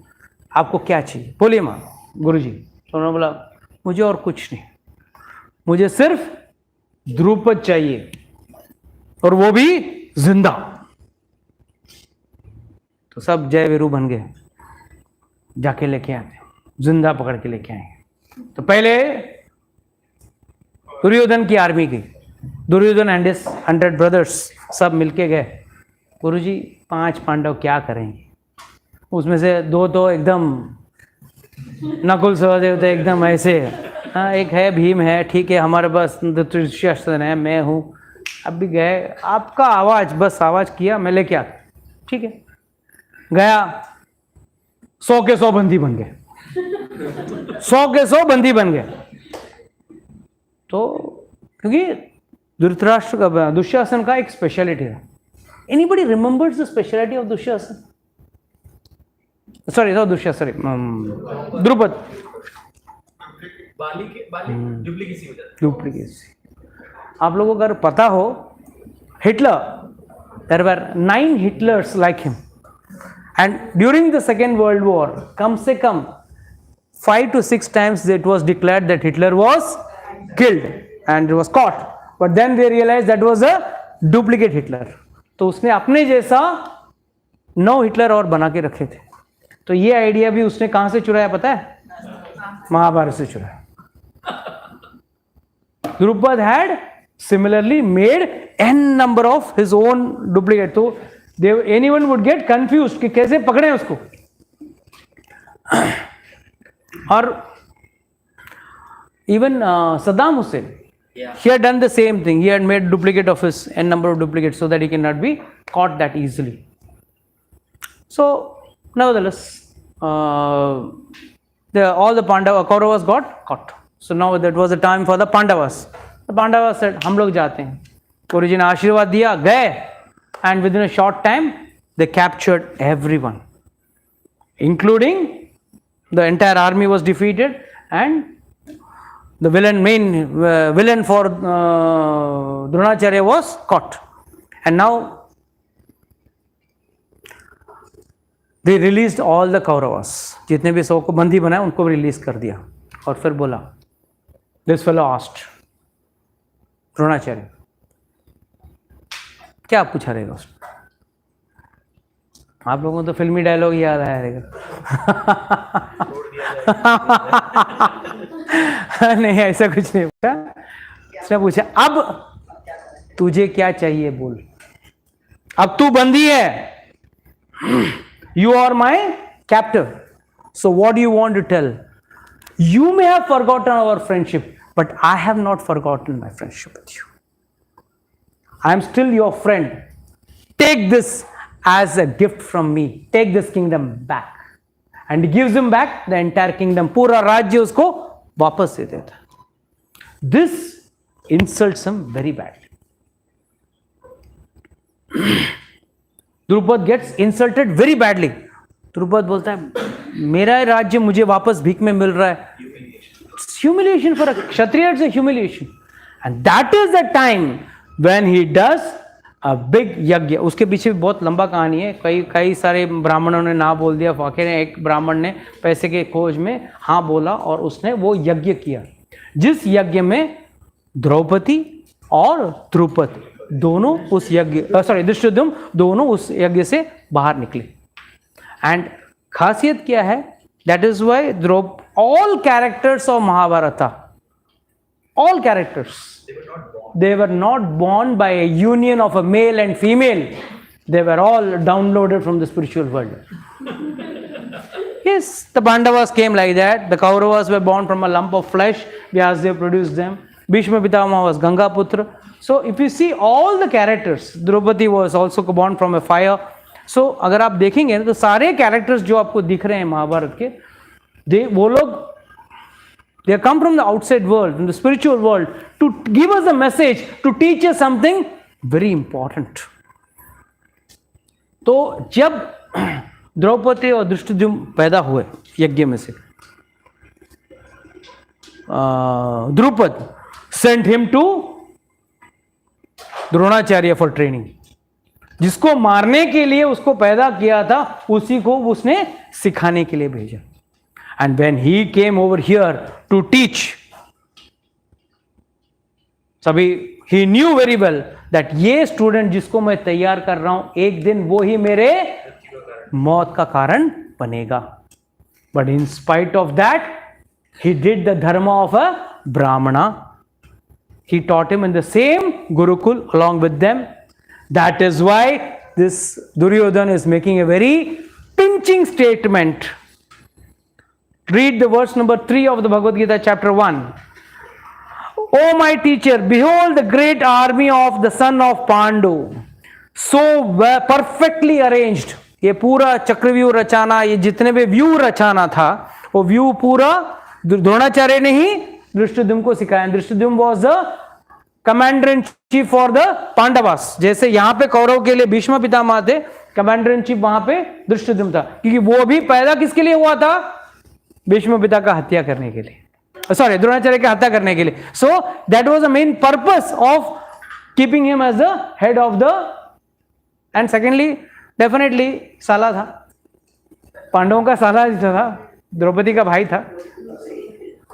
आपको क्या चाहिए? बोलिए माँ गुरु जी। तो उन्होंने बोला मुझे और कुछ नहीं, मुझे सिर्फ द्रुपद चाहिए, और वो भी जिंदा। तो सब जय वीरू बन गए, जाके लेके आते, जिंदा पकड़ के लेके आएंगे। तो पहले दुर्योधन की आर्मी गई, दुर्योधन एंड हिज 100 ब्रदर्स सब मिलके गए। गुरुजी 5 पांडव क्या करेंगे? उसमें से 2 तो एकदम नकुल सहदेव थे, एकदम ऐसे। हाँ, एक है भीम है, ठीक है, हमारे पास धृतराष्ट्र है, मैं हूँ। अब भी गए, आपका आवाज, बस आवाज किया, मैं लेके आता, ठीक है। गया, 100 के 100 बंदी बन गए, 100 के 100 बंदी बन गए। तो क्योंकि धृतराष्ट्र का, दुशासन का एक स्पेशलिटी है। Anybody remembers the speciality of Dushasana? Sorry Drupada. Duplicacy. आप लोगों को अगर पता हो, Hitler, there were 9 Hitlers like him, and during the second world war कम से कम 5 to 6 times it was declared that Hitler was killed and it was caught, but then they realized that was a duplicate Hitler. तो उसने अपने जैसा 9 Hitler और बना के रखे थे। तो ये आइडिया भी उसने कहां से चुराया पता है? महाभारत से चुराया। Drupad had similarly made n number of his own duplicate. तो anyone would get confused कि कैसे पकड़े उसको। और even Saddam Hussein, he had done the same thing. He had made duplicate of his n number of duplicates so that he cannot be caught that easily. So nevertheless, all the Kauravas got caught. So now that was the time for the Pandavas. The Pandavas said, हम लोग जाते हैं। गुरु जी ने आशीर्वाद दिया, गए, and within a short time they captured everyone, including the entire army was defeated, and the main villain for Dronacharya was caught. And now they released all the Kauravas. जितने भी 100 को बंदी बनाए उनको रिलीज कर दिया। और फिर बोला, this fellow asked द्रोणाचार्य, क्या पूछा रहेगा उसने? आप लोगों को तो फिल्मी डायलॉग याद आया रहेगा। नहीं, ऐसा कुछ नहीं पूछा। उसने पूछा, अब तुझे क्या चाहिए बोल, अब तू बंदी है, you are my captive, so what do you want to tell? You may have forgotten our friendship, but I have not forgotten my friendship with you. I am still your friend. Take this as a gift from me. Take this kingdom back. And he gives him back the entire kingdom. पूरा राज्य उसको वापस दे देता। This insults him very badly. Drupada gets insulted very badly. Drupada बोलता है मेरा राज्य मुझे वापस भीख में मिल रहा है. Humiliation for a Kshatriya, it's a humiliation. And that is the time when he does a big यज्ञ. उसके पीछे भी बहुत लंबा कहानी है. कई सारे ब्राह्मणों ने ना बोल दिया. आखिर एक ब्राह्मण ने पैसे के खोज में हाँ बोला और उसने वो यज्ञ किया, जिस यज्ञ में द्रौपदी और द्रुपद दोनों उस यज्ञ धृष्टद्युम्न दोनों उस यज्ञ से बाहर निकले. एंड खासियत क्या है? That is why all characters of Mahabharata, all characters, they were not born by a union of a male and female. They were all downloaded from the spiritual world. Yes, the Pandavas came like that. The Kauravas were born from a lump of flesh. Vyasadeva produced them. Bhishma Pitamaha was Gangaputra. So if you see all the characters, Draupadi was also born from a fire. सो अगर आप देखेंगे तो सारे characters जो आपको दिख रहे हैं महाभारत के, वो लोग they come from the outside world, from the spiritual world, to give us a message, to teach us something very important. तो जब द्रौपदी और धृष्टद्युम्न पैदा हुए यज्ञ में से, Drupada sent him to Dronacharya for training. जिसको मारने के लिए उसको पैदा किया था उसी को उसने सिखाने के लिए भेजा. And when he came over here to teach, सभी he knew very well that ये स्टूडेंट जिसको मैं तैयार कर रहा हूं एक दिन वो ही मेरे मौत का कारण बनेगा. But in spite of that he did the धर्म ऑफ अ ब्राह्मणा. ही taught him in the same Gurukul along with them. That is why this Duryodhana is making a very pinching statement. Read the verse number 3 of the Bhagavad Gita chapter 1. O my teacher, behold the great army of the son of Pandu, so perfectly arranged. ये पूरा चक्रव्यूह रचाना, ये जितने भी view रचाना था, वो view पूरा द्रोणाचार्य ने ही धृष्टद्युम्न को सिखाया. Dhrishtadyumna was the commander in chief for the Pandavas. जैसे यहां पे कौरव के लिए भीष्म पितामह थे, कमांडर इन चीफ वहां पे धृष्टद्युम्न था, क्योंकि वो भी पैदा किसके लिए हुआ था? भीष्म पिता का हत्या करने के लिए, सॉरी द्रोणाचार्य की हत्या करने के लिए. So that was the main purpose of keeping him as the head of the. And secondly definitely साला था, पांडवों का साला था, द्रौपदी का भाई था.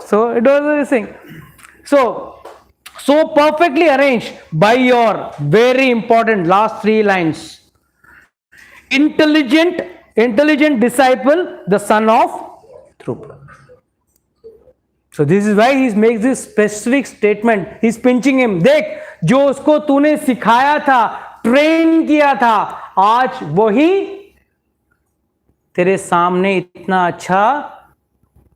So it was this thing. So perfectly arranged by your very important last 3 lines. Intelligent disciple, the son of Drupad. So this is why he makes this specific statement. He's pinching him. देख, जो उसको तूने सिखाया था, train किया था, आज वही तेरे सामने इतना अच्छा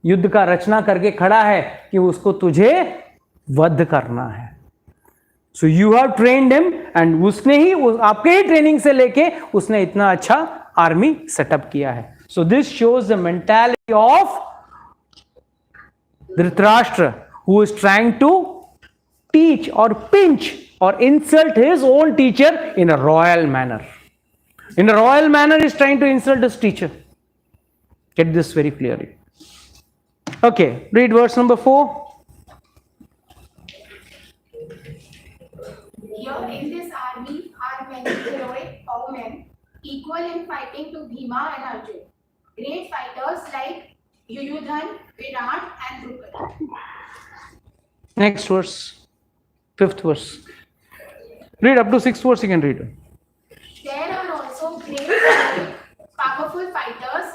युद्ध का रचना करके खड़ा है कि उसको तुझे वध करना है. So you have trained him, and उसने ही आपके ही ट्रेनिंग से लेके उसने इतना अच्छा आर्मी सेटअप किया है. So this shows the mentality of Dhritarashtra, who is trying to teach और पिंच और insult his own teacher in a royal manner. In a royal manner, he is trying to insult his teacher. Get this very clearly. Okay, read verse number 4. Here in this army are many heroic men, equal in fighting to Bhima and Arjun. Great fighters like Yuyudhan, Virat and Drupad. Next verse, 5th verse. Read up to 6th verse, you can read. There are also great powerful fighters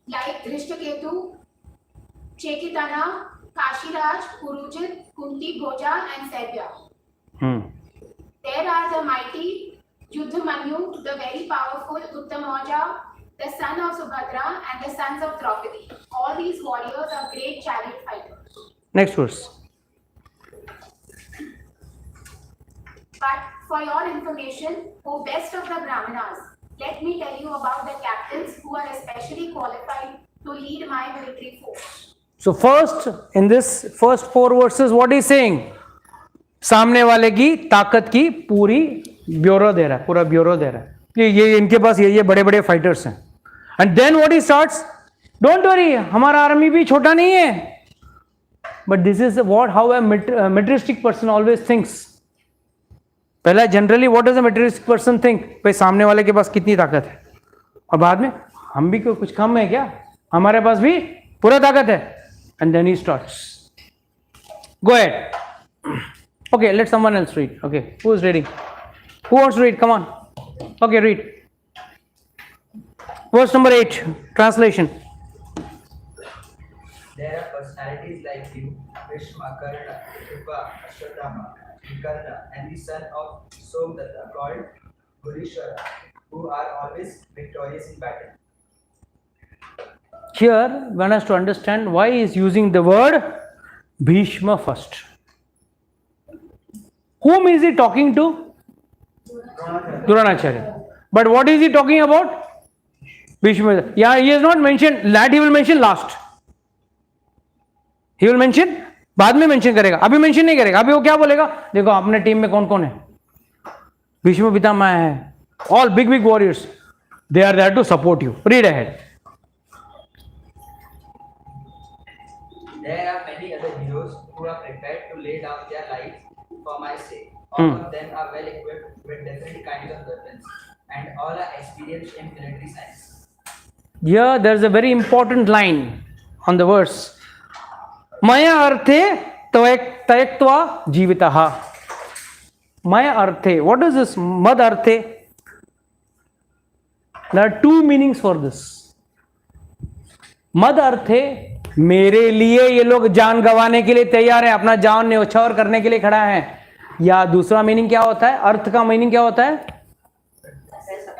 like Drishtaketu, Chekitana, Kashiraj, Purujit, Kunti Bhoja and Saibya. There are the mighty Yudhamanyu, the very powerful Uttamaja, the son of Subhadra and the sons of Draupadi. All these warriors are great chariot fighters. Next verse. But for your information, O best of the Brahmanas, let me tell you about the captains who are especially qualified to lead my military force. So first, in this first 4 verses, what is saying? सामने वाले की ताकत की पूरी bureau दे रहा है, पूरा bureau दे रहा है. ये इनके पास ये बड़े बड़े फाइटर्स हैं. And then what he starts, don't worry, हमारा आर्मी भी छोटा नहीं है. But this is what how a materialistic person always thinks. पहला generally what does a materialistic person think, भाई सामने वाले के पास कितनी ताकत है, और बाद में हम भी कुछ कम है क्या, हमारे पास भी पूरा ताकत है. And then he starts. Go ahead. Okay, let someone else read. Okay, who is reading? Who wants to read? Come on. Okay, read. Verse number 8, translation. There are personalities like you, Bhishma, Karna, Kripa, Ashwatthama, Vikarna, and the son of Somdata called Gurishwara, who are always victorious in battle. Here, one has to understand why he is using the word Bhishma first. Whom is he talking to? Dronacharya. But what is he talking about? Bhishma. Yeah, he has not mentioned that, he will mention last. He will mention, बाद में mention करेगा, अभी mention नहीं करेगा. अभी वो क्या बोलेगा, देखो अपने टीम में कौन कौन है, भीष्म पितामह है, all big warriors, they are there to support you. Read ahead. There are many other heroes who are prepared to lay down their lives for my sake. All of them are well equipped with different kinds of weapons, and all are experienced in military science. Here there is a very important line on the verse. Maya arthe tayaktva jivitaha. Maya arthe. What is this mad arthe? There are two meanings for this. मद अर्थ है मेरे लिए ये लोग जान गंवाने के लिए तैयार है, अपना जान न्यौछावर करने के लिए खड़ा है. या दूसरा मीनिंग क्या होता है, अर्थ का मीनिंग क्या होता है,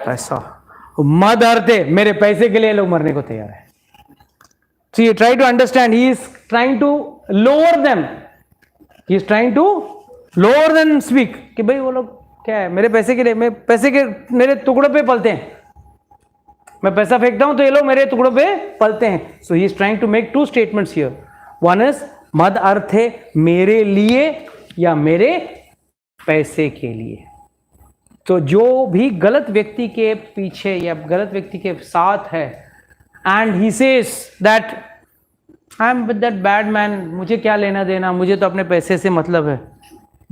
पैसा. मद अर्थ है मेरे पैसे के लिए लोग मरने को तैयार है. So you try to understand, he is trying to lower them, he is trying to lower them speak कि भाई वो लोग क्या है, मेरे पैसे के लिए, मैं पैसे के मेरे टुकड़ों पे पलते हैं, मैं पैसा फेंकता हूं तो ये लोग मेरे टुकड़ों पे पलते हैं. So he is trying to make two statements here. One is मद अर्थ है मेरे लिए या मेरे पैसे के लिए. तो जो भी गलत व्यक्ति के पीछे या गलत व्यक्ति के साथ है, and he says that I am with that bad man, मुझे क्या लेना देना, मुझे तो अपने पैसे से मतलब है,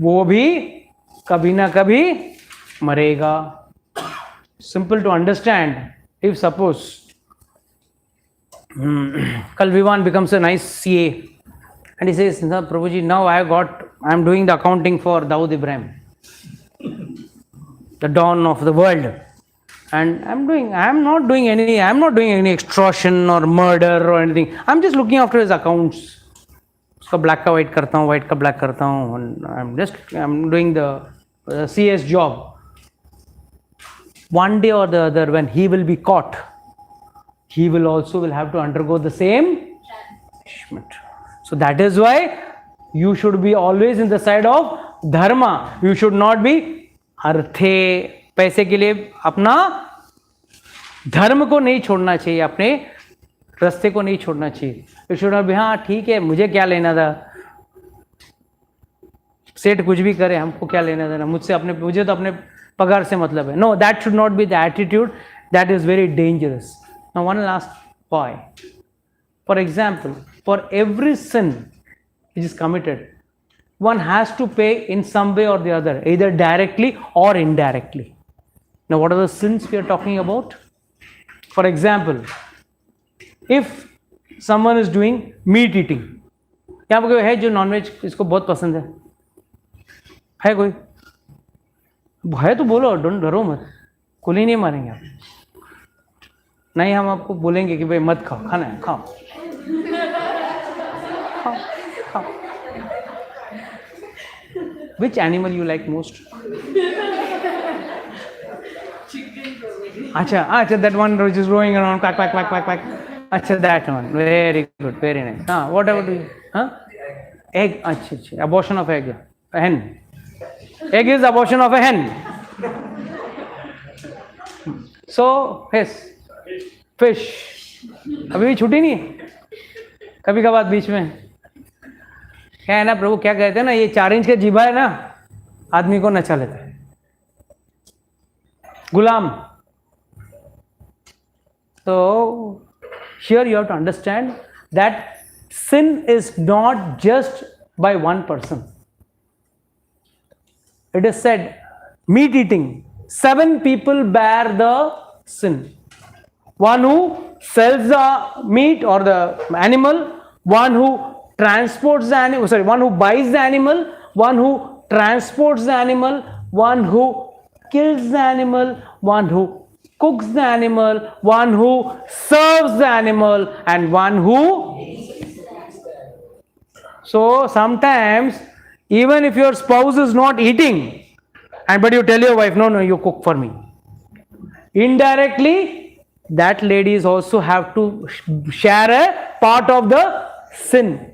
वो भी कभी ना कभी मरेगा. Simple to understand. If suppose Kalvivan becomes a nice CA and he says, no, Prabhuji, now I am doing the accounting for Dawood Ibrahim, the dawn of the world, and I am not doing any extortion or murder or anything. I'm just looking after his accounts. उसका black का white करता हूँ, white का black करता हूँ, and I'm doing the CS job. One day or the other, when he will be caught, he will also have to undergo the same punishment. So that is why you should be always in the side of dharma. You should not be अर्थे, पैसे के लिए अपना धर्म को नहीं छोड़ना चाहिए, अपने रास्ते को नहीं छोड़ना चाहिए. You should not be, हाँ ठीक है, मुझे क्या लेना था, सेठ कुछ भी करे, हमको क्या लेना देना, मुझे तो अपने पगार से मतलब है. No, that should not be the attitude. That is very dangerous. Now one last point. For example, for every sin which is committed, one has to pay in some way or the other, either directly or indirectly. Now what are the sins we are talking about? For example, if someone is doing meat eating, यहाँ पर कोई है जो nonveg इसको बहुत पसंद है कोई है तो बोलो, डोंट डरो मत, कुली नहीं मारेंगे आप. नहीं, हम आपको बोलेंगे कि भाई मत खाओ, खाना है खाओ, खाओ खाओ. Which animal you like most? अच्छा, that one which is rolling around, quack quack quack quack quack. अच्छा, that one, very good, very nice. हाँ, what about you? हाँ, egg. अच्छा, abortion of egg, a hen. Egg is abortion of a hen. So, yes, fish. अभी भी छुट्टी नहीं है, कभी कभार बीच में. क्या है ना प्रभु, क्या कहते हैं ना, ये 4 इंच का जीभा है ना, आदमी को नचा लेता है. गुलाम So here you have to understand that sin is not just by one person. It is said, meat eating, 7 people bear the sin. One who sells the meat or the animal, one who transports the animal, one who buys the animal, one who transports the animal, one who kills the animal, one who cooks the animal, one who serves the animal, and one who. So sometimes even if your spouse is not eating, and but you tell your wife, no, you cook for me, indirectly that ladies also have to share a part of the sin.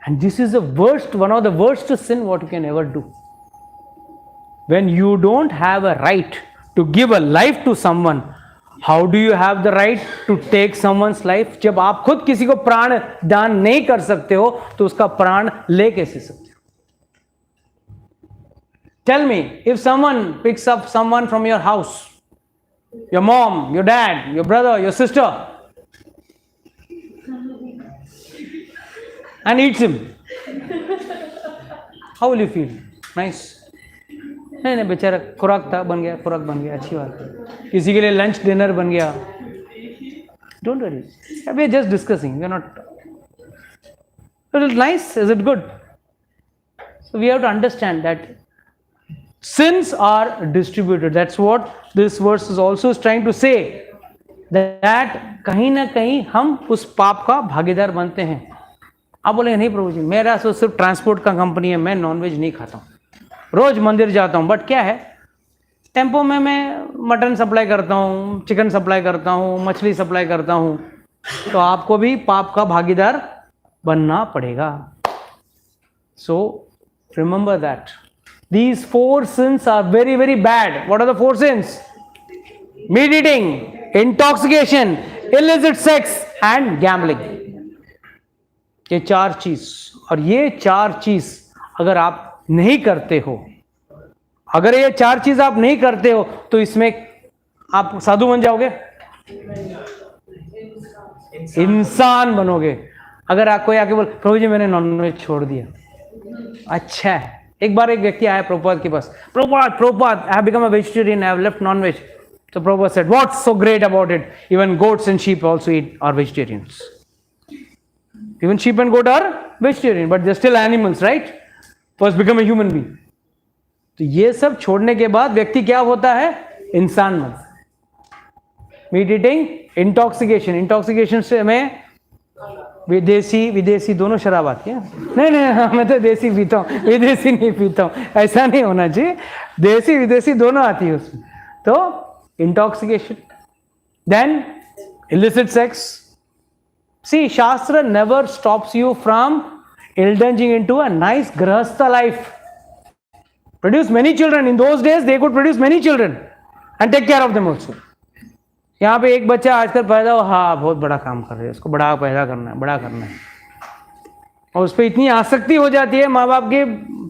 And this is the worst, one of the worst sin what you can ever do. When you don't have a right to give a life to someone, how do you have the right to take someone's life? जब आप खुद किसी को प्राण दान नहीं कर सकते हो तो उसका प्राण ले कैसे सकते हो? Tell me, if someone picks up someone from your house, your mom, your dad, your brother, your sister, and eats him, how will you feel? Nice? नहीं बेचारा खुराक था, बन गया, अच्छी बात है. किसी के लिए लंच डिनर बन गया. Don't worry, we are just discussing, we are not. Is it nice? Is it good? So we have to understand that sins are distributed. That's what this verse is also trying to say, that कहीं ना कहीं हम उस पाप का भागीदार बनते हैं. आप बोलेंगे नहीं प्रभु जी, मेरा तो सिर्फ ट्रांसपोर्ट का कंपनी है, मैं नॉनवेज नहीं खाता हूँ, रोज मंदिर जाता हूँ, बट क्या है, टेम्पो में मैं मटन सप्लाई करता हूँ, चिकन सप्लाई करता हूँ, मछली सप्लाई करता हूँ, तो आपको भी पाप का भागीदार बनना पड़ेगा. So remember that these 4 sins are very, very bad. What are the 4 sins? Meat eating, intoxication, illicit sex and gambling. ये 4 चीज, और ये 4 चीज अगर आप नहीं करते हो, अगर ये 4 चीज आप नहीं करते हो तो इसमें आप साधु बन जाओगे, इंसान बनोगे. अगर आप कोई आके बोल प्रभु जी मैंने नॉनवेज छोड़ दिया, अच्छा है. एक बार एक व्यक्ति आया प्रभुपाद के पास, Prabhupada I have become a vegetarian, I have left nonveg. तो Prabhupada said what's so great about it, even goats and sheep also eat are vegetarians. Even sheep and goat are vegetarian, but they're still animals, right? First become a human being. तो ये सब छोड़ने के बाद व्यक्ति क्या होता है? इंसान बनता है. मीट ईटिंग, इंटॉक्सिकेशन से हमें विदेशी दोनों शराब आती है. नहीं मैं तो देसी पीता हूँ, विदेशी नहीं पीता हूँ, ऐसा नहीं होना चाहिए. देसी विदेशी दोनों आती है उसमें. तो intoxication, then illicit sex. See, Shastra never stops you from indulging into a nice grahastha life. Produce many children. In those days, they could produce many children and take care of them also. यहाँ पे एक बच्चा आजकल पैदा हो, हाँ बहुत बड़ा काम कर रहे हैं, उसको बड़ा पैदा करना है, और उस पर इतनी आसक्ति हो जाती है, माँ बाप के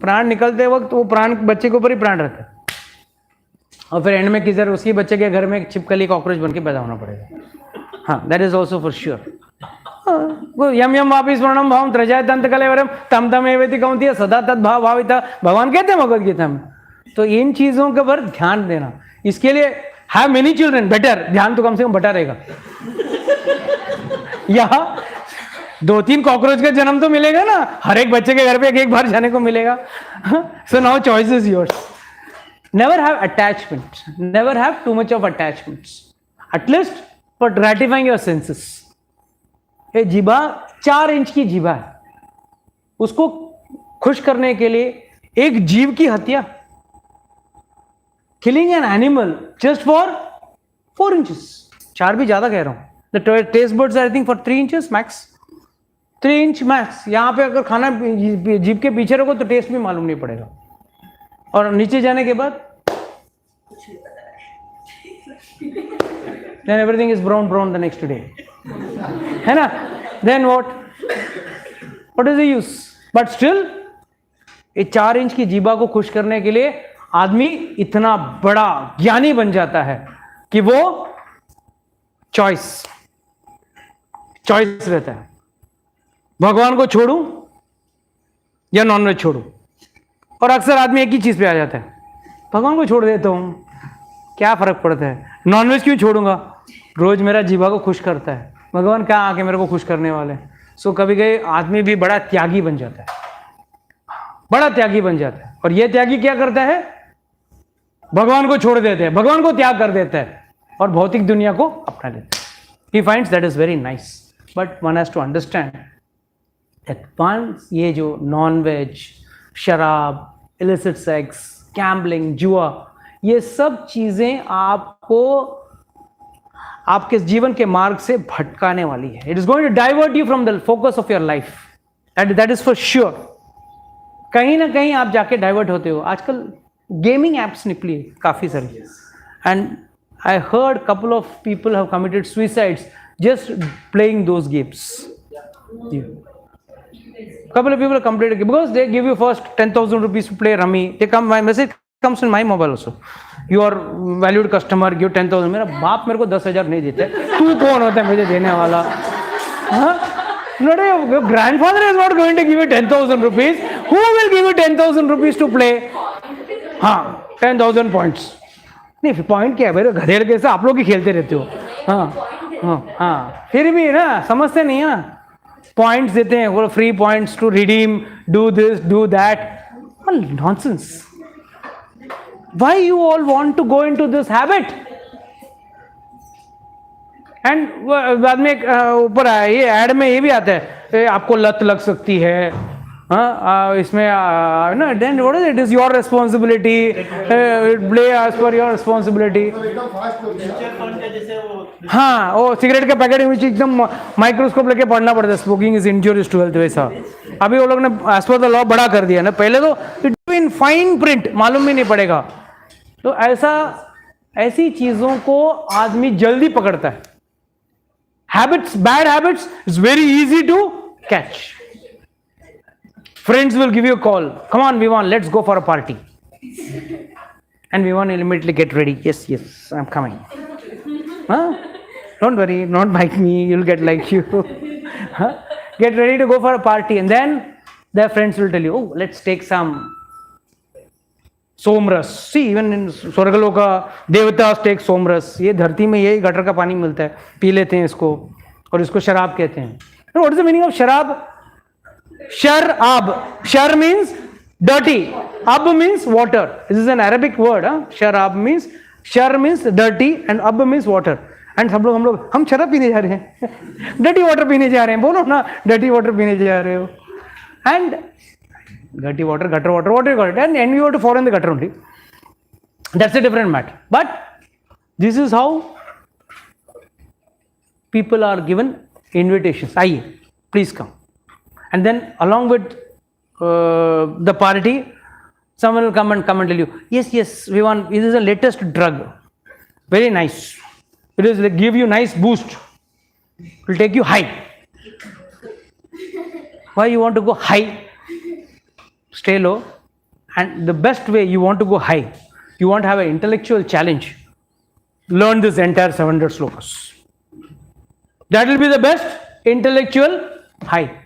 प्राण निकलते वक्त वो प्राण बच्चे के ऊपर ही प्राण रहता है, और फिर एंड में किधर उसी बच्चे के घर में छिपकली कॉकरोच बन के पैदा होना पड़ेगा. हाँ, that is also for sure. यम यम वापि स्वर्णम भावम त्रजय दंत कलेवरम तम तम एवेति कौंतेय सदा तद्भाव भाविता, भगवान कहते हैं भगवद गीता में. तो इन चीजों के पर ध्यान देना. इसके लिए हैव मेनी चिल्ड्रन, बेटर, ध्यान तो कम से कम बटा रहेगा. यहाँ 2-3 कॉकरोच का जन्म तो मिलेगा ना, हर एक बच्चे के घर पे एक बार जाने को मिलेगा. So now choice is yours. Never have attachment, never have too much of attachments, at least for gratifying your senses. ये जीभा 4 इंच की जीभा है, उसको खुश करने के लिए एक जीव की हत्या, killing an animal just for 4 inches. 4 भी ज्यादा कह रहा हूं. The taste buds I think for 3 inches max, 3 inch max. यहाँ पे अगर खाना जीभ के पीछे रखो तो टेस्ट भी मालूम नहीं पड़ेगा, और नीचे जाने के बाद then everything is brown the next day, है ना. then what is the use? but still ये 4 इंच की जीभा को खुश करने के लिए आदमी इतना बड़ा ज्ञानी बन जाता है कि वो चॉइस रहता है, भगवान को छोड़ूं या नॉनवेज छोड़ूं। और अक्सर आदमी एक ही चीज पे आ जाता है, भगवान को छोड़ देता हूं, क्या फर्क पड़ता है, नॉनवेज क्यों छोड़ूंगा, रोज मेरा जीवा को खुश करता है, भगवान क्या आके मेरे को खुश करने वाले हैं। सो कभी कभी आदमी भी बड़ा त्यागी बन जाता है, बड़ा त्यागी बन जाता है। और ये त्यागी क्या करता है, भगवान को छोड़ देते हैं, भगवान को त्याग कर देता है और भौतिक दुनिया को अपना लेता है। He finds that is very nice, but one has to understand that once ये जो नॉन वेज, शराब, illicit sex, गैम्बलिंग, जुआ, ये सब चीजें आपको आपके जीवन के मार्ग से भटकाने वाली है। It is going to divert you from the focus of your life, that is for sure. कहीं ना कहीं आप जाके डाइवर्ट होते हो। आजकल गेमिंग एप्स निकली है काफी सारी, and I heard couple of people have committed suicides just playing those games. Yeah. Couple of people have completed because they give you first 10,000 rupees to play rummy. They come, my message comes in my mobile also. Your valued customer give 10,000. मेरा बाप मेरे को 10,000 नहीं देता है, तू कौन होता है मुझे देने वाला? हाँ? Not your grandfather is not going to give you 10,000 rupees. Who will give you 10,000 rupees to play? हाँ, 10,000 points. नहीं पॉइंट क्या है भाई, गधेड़ कैसे आप लोग ही खेलते रहते हो। हाँ, फिर भी ना समझते नहीं है ना, पॉइंट्स देते हैं वो, free points to redeem, do this do that, nonsense. Why you all want to go into this habit? And बाद में ऊपर ये ऐड में ये भी आता है, आपको लत लग सकती है। इसमें ना then what is it is your responsibility, play as per your responsibility. हाँ, वो सिगरेट के पैकेट में एकदम माइक्रोस्कोप लेके पढ़ना पड़ता है, smoking is injurious to health, वैसा। अभी वो लोग ने एज पर द लॉ बड़ा कर दिया ना, पहले तो इट इन फाइन प्रिंट मालूम भी नहीं पड़ेगा। तो ऐसी चीजों को आदमी जल्दी पकड़ता है। Habits, bad habits is very easy to catch. Friends will give you a call. Come on, Vivan, let's go for a party. And Vivan will immediately get ready. Yes, I'm coming. Huh? Don't worry, not like me. You'll get like you. Huh? Get ready to go for a party, and then their friends will tell you, "Oh, let's take some सोमरस." See, even in Swargaloka देवतास take somras. ये धरती में यही gutter का पानी मिलता है, पी लेते हैं इसको, और इसको शराब कहते हैं. What is the meaning of शराब? Sharab. Shar means dirty. Ab means water. This is an Arabic word. Sharab means, shar means dirty and ab means water. And हम शराब पीने जा रहे हैं, dirty water पीने जा रहे हैं. बोलो ना, dirty water पीने जा रहे हो. And dirty water, gutter water, what do you call it? And you have to fall in the gutter only. That's a different matter. But this is how people are given invitations. Aye, please come. And then along with the party, someone will come and tell you, yes, we want, this is the latest drug, very nice, it is like give you nice boost, it will take you high. Why you want to go high? Stay low. And the best way you want to go high, you want to have an intellectual challenge, learn this entire 700 slokas. That will be the best intellectual high.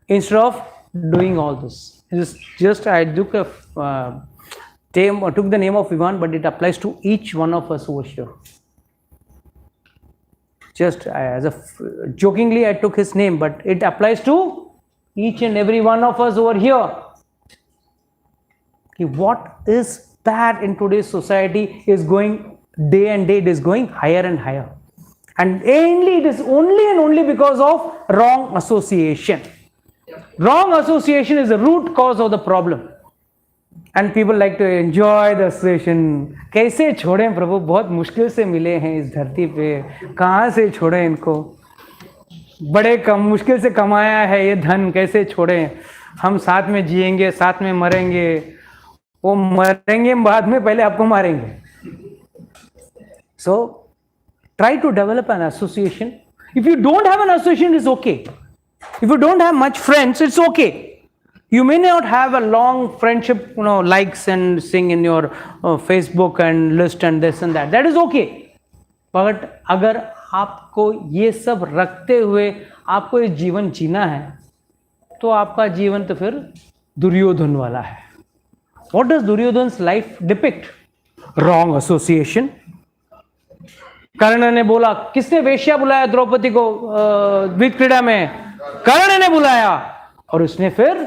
Instead of doing all this, it is just I took the name of Ivan, but it applies to each one of us over here. Just as a jokingly, I took his name, but it applies to each and every one of us over here. What is bad in today's society is going day and day. It is going higher and higher, and it is only and only because of wrong association. Wrong association is the root cause of the problem, and people like to enjoy the association. कैसे छोड़ें प्रभु, बहुत मुश्किल से मिले हैं इस धरती पे, कहाँ से छोड़ें इनको, बड़े कम मुश्किल से कमाया है ये धन, कैसे छोड़ें? हम साथ में जिएंगे, साथ में मरेंगे, वो मरेंगे बाद में, पहले आपको मारेंगे. So try to develop an association. If you don't have an association, it's okay. If you don't have much friends, it's okay. You may not have a long friendship, likes and sing in your Facebook and list and this and that. That is okay. But अगर आपको ये सब रखते हुए आपको ये जीवन जीना है, तो आपका जीवन तो फिर दुर्योधन वाला है. What does Duryodhan's life depict? Wrong association. कर्ण ने बोला, किसने वेश्या बुलाया द्रौपदी को द्विज क्रीड़ा में? कर्ण ने बुलाया, और उसने फिर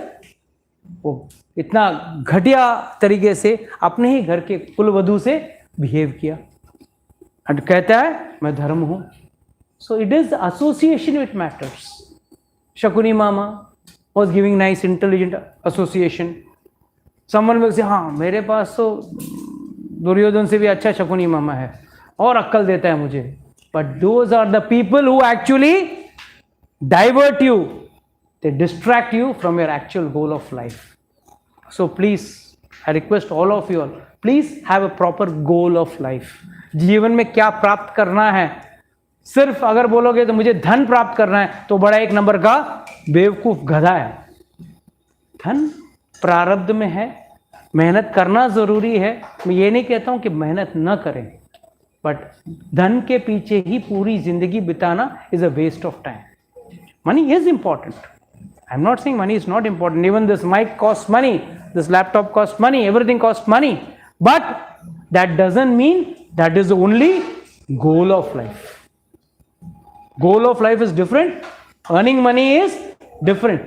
वो इतना घटिया तरीके से अपने ही घर के कुलवधू से बिहेव किया और कहता है मैं धर्म हूं. So it is association which matters. Shakuni mama was giving nice intelligent association. Someone will say, हाँ मेरे पास तो दुर्योधन से भी अच्छा शकुनी मामा है और अक्कल देता है मुझे. But those are the people who actually divert you. They distract you from your actual goal of life. So please, I request all of you all, please have a proper goal of life. जीवन में क्या प्राप्त करना है? सिर्फ अगर बोलोगे तो मुझे धन प्राप्त करना है, तो बड़ा एक नंबर का बेवकूफ गधा है. धन प्रारब्ध में है, मेहनत करना जरूरी है. मैं ये नहीं कहता हूं कि मेहनत न करें, बट धन के पीछे ही पूरी जिंदगी बिताना is a waste of time. Money is important. I am not saying money is not important. Even this mic cost money, this laptop cost money, everything cost money, but that doesn't mean that is the only goal of life. Goal of life is different. Earning money is different.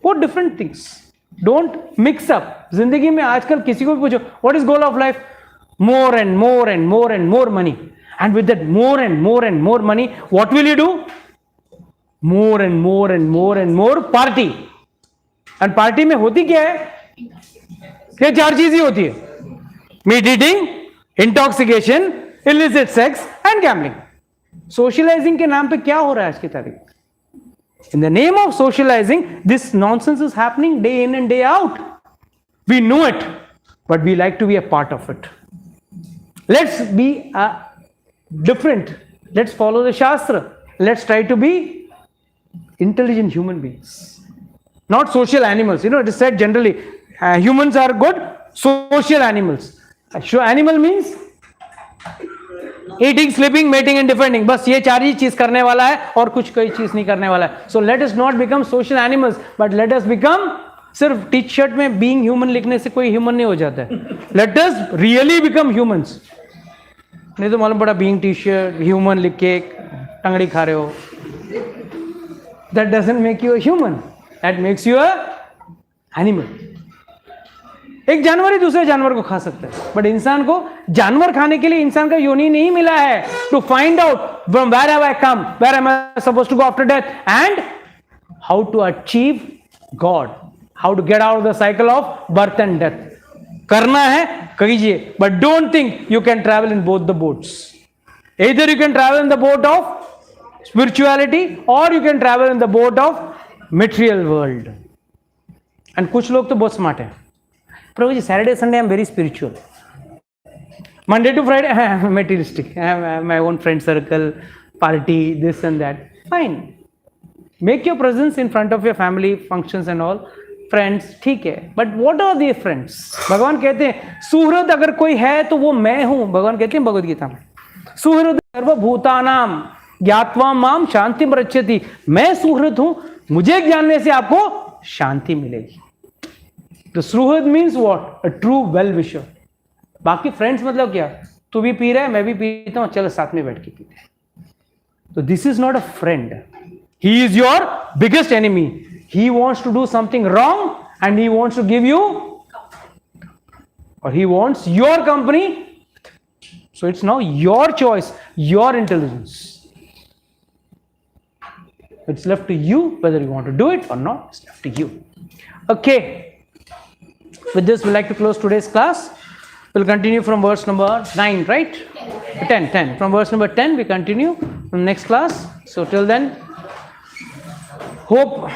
Both different things. Don't mix up. जिंदगी में आजकल किसी को भी पूछो, what is goal of life? More and more and more and more money. And with that more and more and more money, what will you do? More and more and more and more party. And party में होती क्या है? ये चार चीज ही होती है: meat eating, intoxication, illicit sex and gambling. Socialising के नाम पे क्या हो रहा है आज की तारीख? In the name of socialising this nonsense is happening day in and day out. We know it, but we like to be a part of it. Let's be different. Let's follow the shastra. Let's try to be intelligent human beings, not social animals. You know it is said generally humans are good, social animals. Animal means eating, sleeping, mating and defending. बस ये चार ही चीज करने वाला है और कुछ कोई चीज नहीं करने वाला है. So let us not become social animals, but let us become. सिर्फ टी शर्ट में बीइंग ह्यूमन लिखने से कोई ह्यूमन नहीं हो जाता है. Let us really become humans. नहीं तो मालूम पड़ा बीइंग टी शर्ट ह्यूमन लिख के टंगड़ी खा रहे हो. That doesn't make you a human, that makes you a animal. एक जानवर ही दूसरे जानवर को खा सकता है, बट इंसान को जानवर खाने के लिए इंसान का योनि नहीं मिला है. To find out from where have I come, where am I supposed to go after death, and how to achieve God, how to get out of the cycle of birth and death. करना है कीजिए, but don't think you can travel in both the boats. either you can travel in the boat of spirituality or you can travel in the boat of material world. And कुछ लोग तो बहुत smart हैं. Prabhu ji Saturday Sunday I am very spiritual, Monday to Friday I am materialistic, I have my own friend circle, party, this and that. Fine, make your presence in front of your family functions and all. Friends ठीक है, but what are their friends? भगवान कहते हैं सुहृद अगर कोई है तो वो मैं हूं. भगवान कहते हैं भगवद गीता में, सुहृद सर्वभूतानाम ज्ञात्वा माम शांति रक्षति. मैं सुहृद हूं, मुझे जानने से आपको शांति मिलेगी. तो सुहृद means what? A true well wisher. बाकी फ्रेंड्स मतलब क्या? तू भी पी रहा है, मैं भी पीता हूं, चलो साथ में बैठ के पीते हैं. तो this is not a friend. He is your biggest enemy. He wants to do something wrong and he wants to give you, or he wants your company. So it's now your choice, your intelligence. It's left to you whether you want to do it or not. It's left to you. Okay. With this, we'd like to close today's class. We'll continue from verse number 9, right? 10. From verse number 10, we continue from next class. So till then, hope